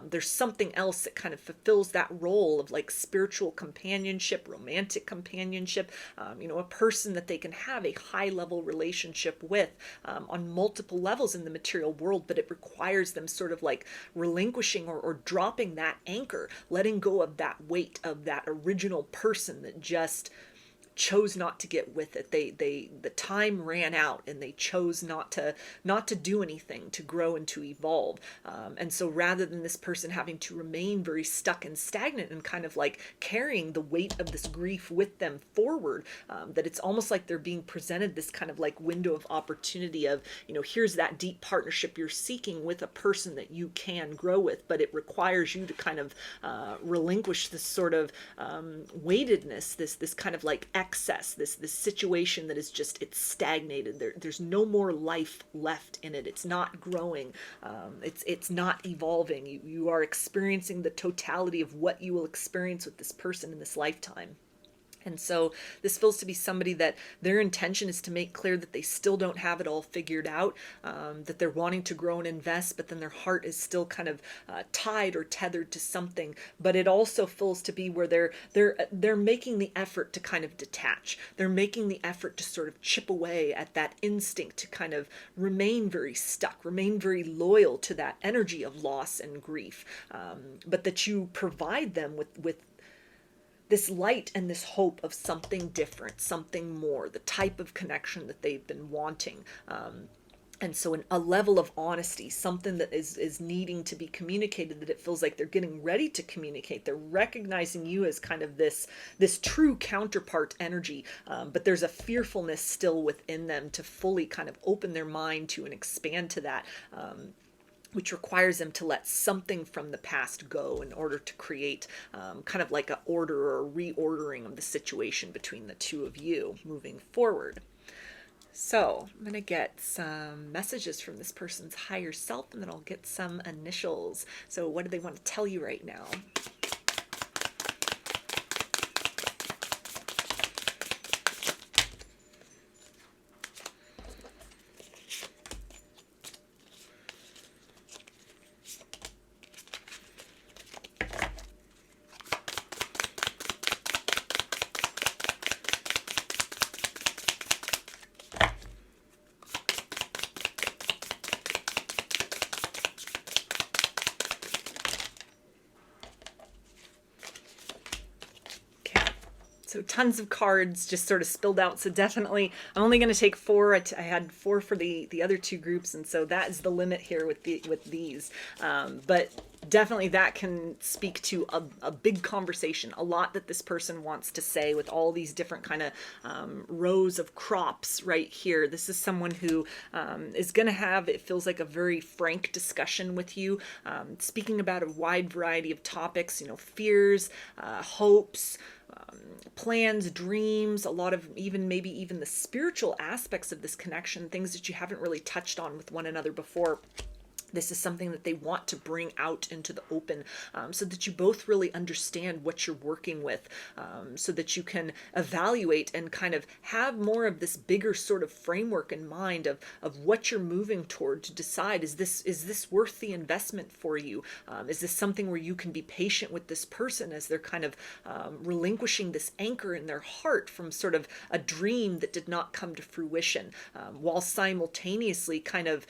There's something else that kind of fulfills that role of like spiritual companionship, romantic companionship, a person that they can have a high level relationship with on multiple levels in the material world, but it requires them sort of like relinquishing or dropping that anchor, letting go of that weight of that original person that just chose not to get with it. The time ran out, and they chose not to do anything, to grow and to evolve. And so rather than this person having to remain very stuck and stagnant and kind of like carrying the weight of this grief with them forward, that it's almost like they're being presented this kind of like window of opportunity of, here's that deep partnership you're seeking with a person that you can grow with, but it requires you to kind of relinquish this sort of weightedness, this kind of like excess, this situation that is just, it's stagnated. There's no more life left in it. It's not growing. It's not evolving. You are experiencing the totality of what you will experience with this person in this lifetime. And so this feels to be somebody that their intention is to make clear that they still don't have it all figured out, that they're wanting to grow and invest, but then their heart is still kind of tied or tethered to something. But it also feels to be where they're making the effort to kind of detach. They're making the effort to sort of chip away at that instinct to kind of remain very stuck, remain very loyal to that energy of loss and grief. But that you provide them with this light and this hope of something different, something more, the type of connection that they've been wanting. And so a level of honesty, something that is needing to be communicated, that it feels like they're getting ready to communicate. They're recognizing you as kind of this true counterpart energy, but there's a fearfulness still within them to fully kind of open their mind to and expand to that. Which requires them to let something from the past go in order to create kind of like an order or a reordering of the situation between the two of you moving forward. So I'm going to get some messages from this person's higher self, and then I'll get some initials. So what do they want to tell you right now? So tons of cards just sort of spilled out. So definitely, I'm only going to take 4. I had 4 for the other 2 groups, and so that is the limit here with these. But definitely that can speak to a big conversation, a lot that this person wants to say with all these different kind of rows of crops right here. This is someone who is going to have, it feels like, a very frank discussion with you, speaking about a wide variety of topics, fears, hopes, plans, dreams, a lot of maybe even the spiritual aspects of this connection, things that you haven't really touched on with one another before. This is something that they want to bring out into the open, so that you both really understand what you're working with, so that you can evaluate and kind of have more of this bigger sort of framework in mind of what you're moving toward, to decide, is this worth the investment for you? Is this something where you can be patient with this person as they're kind of relinquishing this anchor in their heart from sort of a dream that did not come to fruition, while simultaneously kind of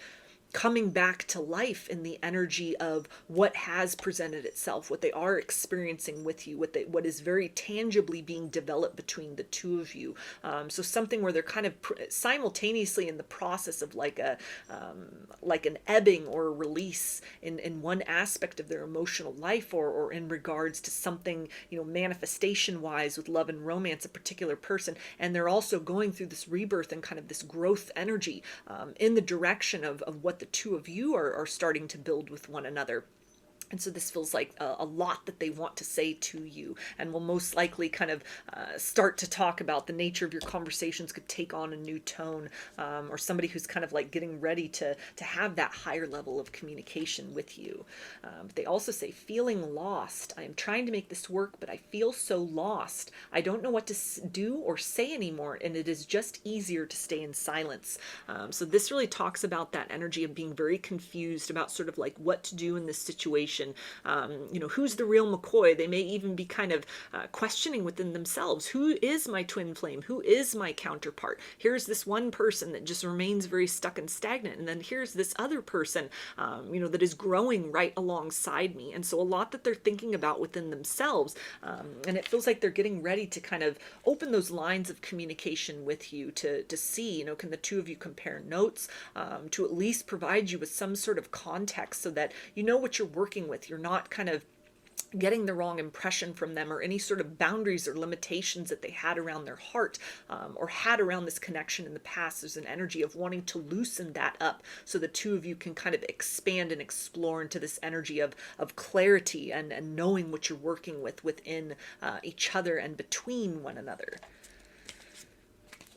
coming back to life in the energy of what has presented itself, what they are experiencing with you, what is very tangibly being developed between the two of you. So something where they're kind of simultaneously in the process of like an ebbing or a release in one aspect of their emotional life, or in regards to something, manifestation wise with love and romance, a particular person. And they're also going through this rebirth and kind of this growth energy in the direction of what the two of you are starting to build with one another. And so this feels like a lot that they want to say to you, and will most likely kind of start to talk about the nature of your conversations could take on a new tone, or somebody who's kind of like getting ready to have that higher level of communication with you. But they also say feeling lost. I am trying to make this work, but I feel so lost. I don't know what to do or say anymore, and it is just easier to stay in silence. So this really talks about that energy of being very confused about sort of like what to do in this situation. Who's the real McCoy? They may even be kind of questioning within themselves, who is my twin flame? Who is my counterpart? Here's this one person that just remains very stuck and stagnant, and then here's this other person, that is growing right alongside me. And so a lot that they're thinking about within themselves, and it feels like they're getting ready to kind of open those lines of communication with you to see, can the two of you compare notes, to at least provide you with some sort of context so that you know what you're working with. You're not kind of getting the wrong impression from them, or any sort of boundaries or limitations that they had around their heart, or had around this connection in the past. There's an energy of wanting to loosen that up so the two of you can kind of expand and explore into this energy of clarity and knowing what you're working with within each other and between one another.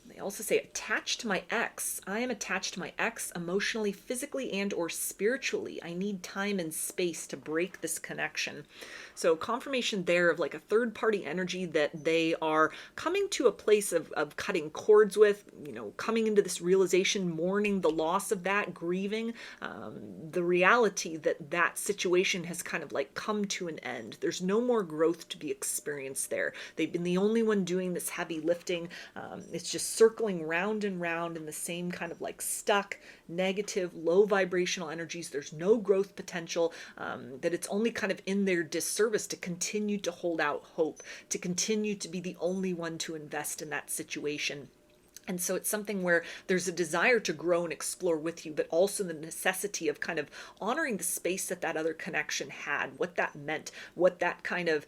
They also say attached to my ex. I am attached to my ex emotionally, physically, and or spiritually. I need time and space to break this connection. So confirmation there of like a third party energy that they are coming to a place of cutting cords with, coming into this realization, mourning the loss of that, grieving the reality that that situation has kind of like come to an end. There's no more growth to be experienced there. They've been the only one doing this heavy lifting. It's just circling round and round in the same kind of like stuck, negative, low vibrational energies. There's no growth potential, that it's only kind of in their disservice to continue to hold out hope, to continue to be the only one to invest in that situation. And so it's something where there's a desire to grow and explore with you, but also the necessity of kind of honoring the space that that other connection had, what that meant, what that kind of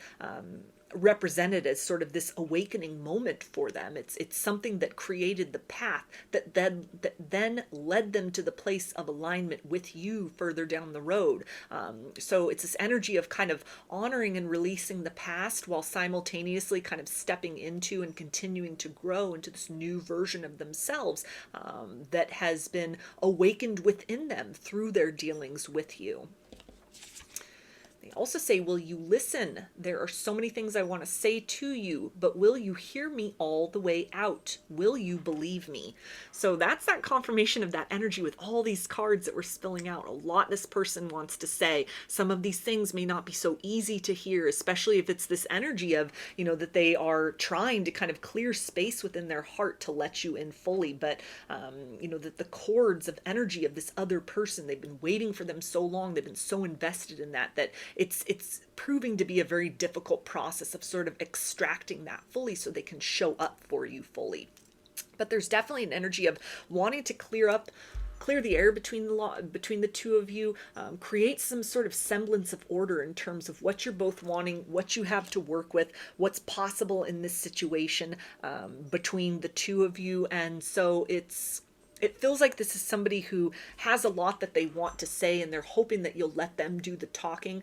represented as sort of this awakening moment for them. It's something that created the path that then led them to the place of alignment with you further down the road. So it's this energy of kind of honoring and releasing the past while simultaneously kind of stepping into and continuing to grow into this new version of themselves, that has been awakened within them through their dealings with you. They also say, will you listen? There are so many things I want to say to you, but will you hear me all the way out? Will you believe me? So that's that confirmation of that energy with all these cards that we're spilling out. A lot this person wants to say. Some of these things may not be so easy to hear, especially if it's this energy of, that they are trying to kind of clear space within their heart to let you in fully. But, that the cords of energy of this other person, they've been waiting for them so long. They've been so invested in that it's proving to be a very difficult process of sort of extracting that fully so they can show up for you fully. But there's definitely an energy of wanting to clear the air between the two of you, create some sort of semblance of order in terms of what you're both wanting, what you have to work with, what's possible in this situation between the two of you. And so it feels like this is somebody who has a lot that they want to say, and they're hoping that you'll let them do the talking,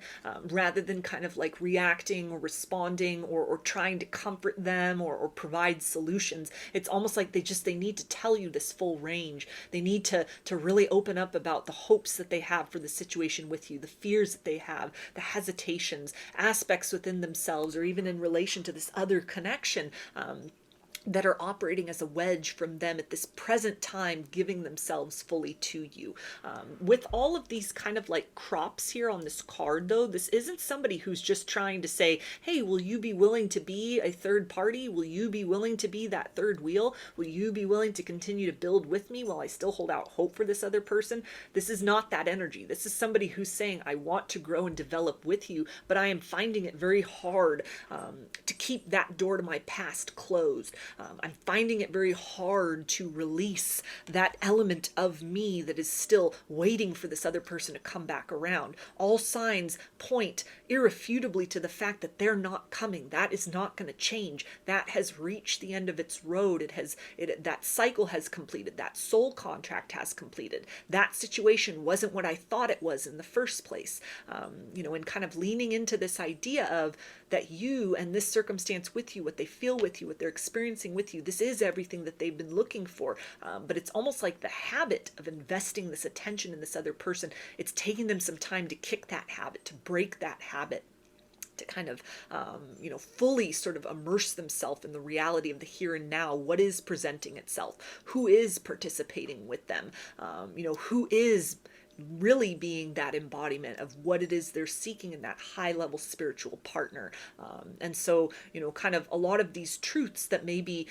rather than kind of like reacting or responding or trying to comfort them or provide solutions. It's almost like they need to tell you this full range. They need to really open up about the hopes that they have for the situation with you, the fears that they have, the hesitations, aspects within themselves, or even in relation to this other connection, that are operating as a wedge from them at this present time, giving themselves fully to you. With all of these kind of like crops here on this card, though, this isn't somebody who's just trying to say, hey, will you be willing to be a third party? Will you be willing to be that third wheel? Will you be willing to continue to build with me while I still hold out hope for this other person? This is not that energy. This is somebody who's saying, I want to grow and develop with you, but I am finding it very hard to keep that door to my past closed. I'm finding it very hard to release that element of me that is still waiting for this other person to come back around. All signs point irrefutably to the fact that they're not coming. That is not going to change. That has reached the end of its road. That cycle has completed. That soul contract has completed. That situation wasn't what I thought it was in the first place. And kind of leaning into this idea of that you and this circumstance with you, what they feel with you, what they're experiencing with you, this is everything that they've been looking for. But it's almost like the habit of investing this attention in this other person. It's taking them some time to kick that habit, to break that habit, to kind of, fully sort of immerse themselves in the reality of the here and now. What is presenting itself? Who is participating with them? Who is really being that embodiment of what it is they're seeking in that high level spiritual partner. And so, kind of a lot of these truths that may be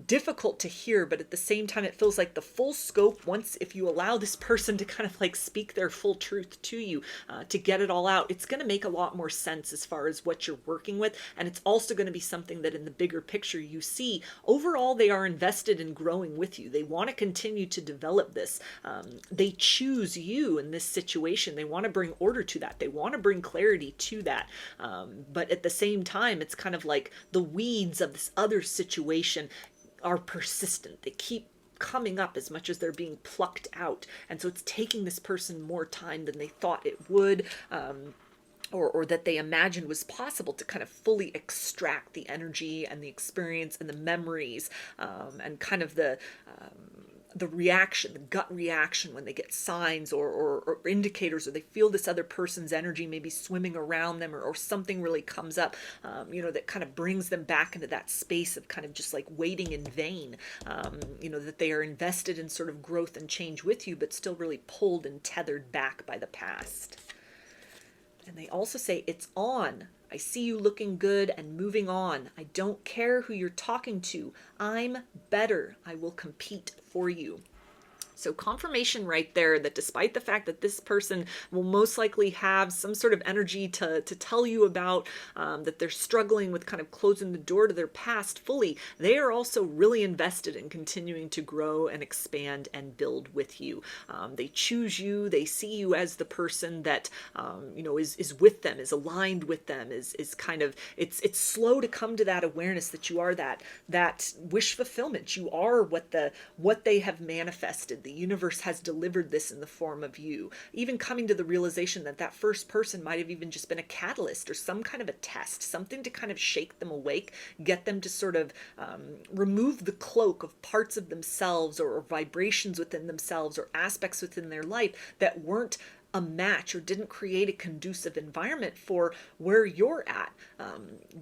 difficult to hear, but at the same time, it feels like the full scope, once, if you allow this person to kind of like speak their full truth to you, to get it all out, it's going to make a lot more sense as far as what you're working with. And it's also going to be something that in the bigger picture you see, overall, they are invested in growing with you. They want to continue to develop this. They choose you in this situation. They want to bring order to that. They want to bring clarity to that. But at the same time, it's kind of like the weeds of this other situation are persistent. They keep coming up as much as they're being plucked out. And so it's taking this person more time than they thought it would. Or that they imagined was possible to kind of fully extract the energy and the experience and the memories, and kind of the reaction, the gut reaction when they get signs or indicators, or they feel this other person's energy maybe swimming around them, or something really comes up, that kind of brings them back into that space of kind of just like waiting in vain, that they are invested in sort of growth and change with you, but still really pulled and tethered back by the past. And they also say, it's on. I see you looking good and moving on. I don't care who you're talking to. I'm better. I will compete for you. So confirmation right there that despite the fact that this person will most likely have some sort of energy to tell you about, that they're struggling with kind of closing the door to their past fully, they are also really invested in continuing to grow and expand and build with you. They choose you. They see you as the person that, is with them, is aligned with them, is kind of, it's slow to come to that awareness that you are that wish fulfillment. You are what they have manifested. The universe has delivered this in the form of you. Even coming to the realization that first person might have even just been a catalyst or some kind of a test, something to kind of shake them awake, get them to sort of remove the cloak of parts of themselves or vibrations within themselves or aspects within their life that weren't a match or didn't create a conducive environment for where you're at,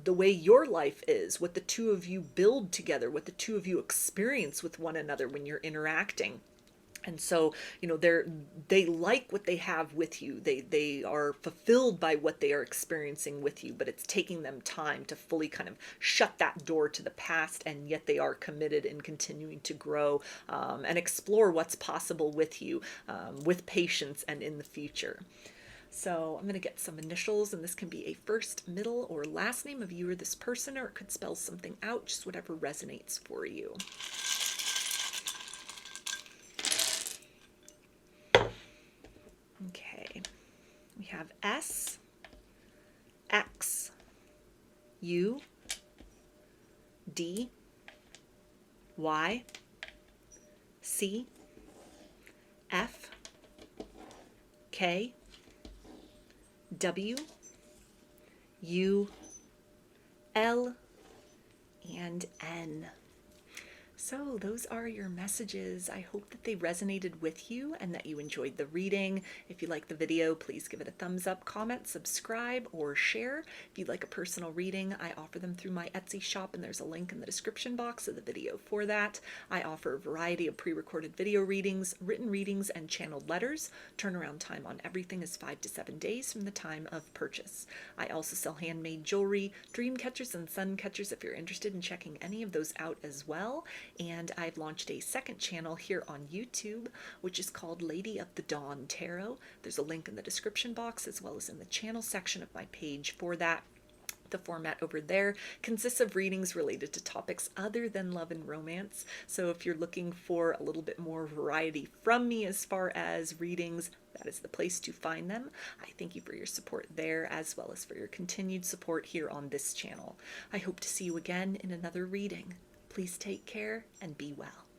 the way your life is, what the two of you build together, what the two of you experience with one another when you're interacting. And so, they like what they have with you. They are fulfilled by what they are experiencing with you, but it's taking them time to fully kind of shut that door to the past. And yet they are committed in continuing to grow, and explore what's possible with you, with patience and in the future. So I'm going to get some initials, and this can be a first, middle, or last name of you or this person, or it could spell something out, just whatever resonates for you. Okay, we have S, X, U, D, Y, C, F, K, W, U, L, and N. So those are your messages. I hope that they resonated with you and that you enjoyed the reading. If you like the video, please give it a thumbs up, comment, subscribe, or share. If you'd like a personal reading, I offer them through my Etsy shop, and there's a link in the description box of the video for that. I offer a variety of pre-recorded video readings, written readings, and channeled letters. Turnaround time on everything is 5 to 7 days from the time of purchase. I also sell handmade jewelry, dream catchers, and sun catchers if you're interested in checking any of those out as well. And I've launched a second channel here on YouTube, which is called Lady of the Dawn Tarot. There's a link in the description box as well as in the channel section of my page for that. The format over there consists of readings related to topics other than love and romance. So if you're looking for a little bit more variety from me as far as readings, that is the place to find them. I thank you for your support there, as well as for your continued support here on this channel. I hope to see you again in another reading. Please take care and be well.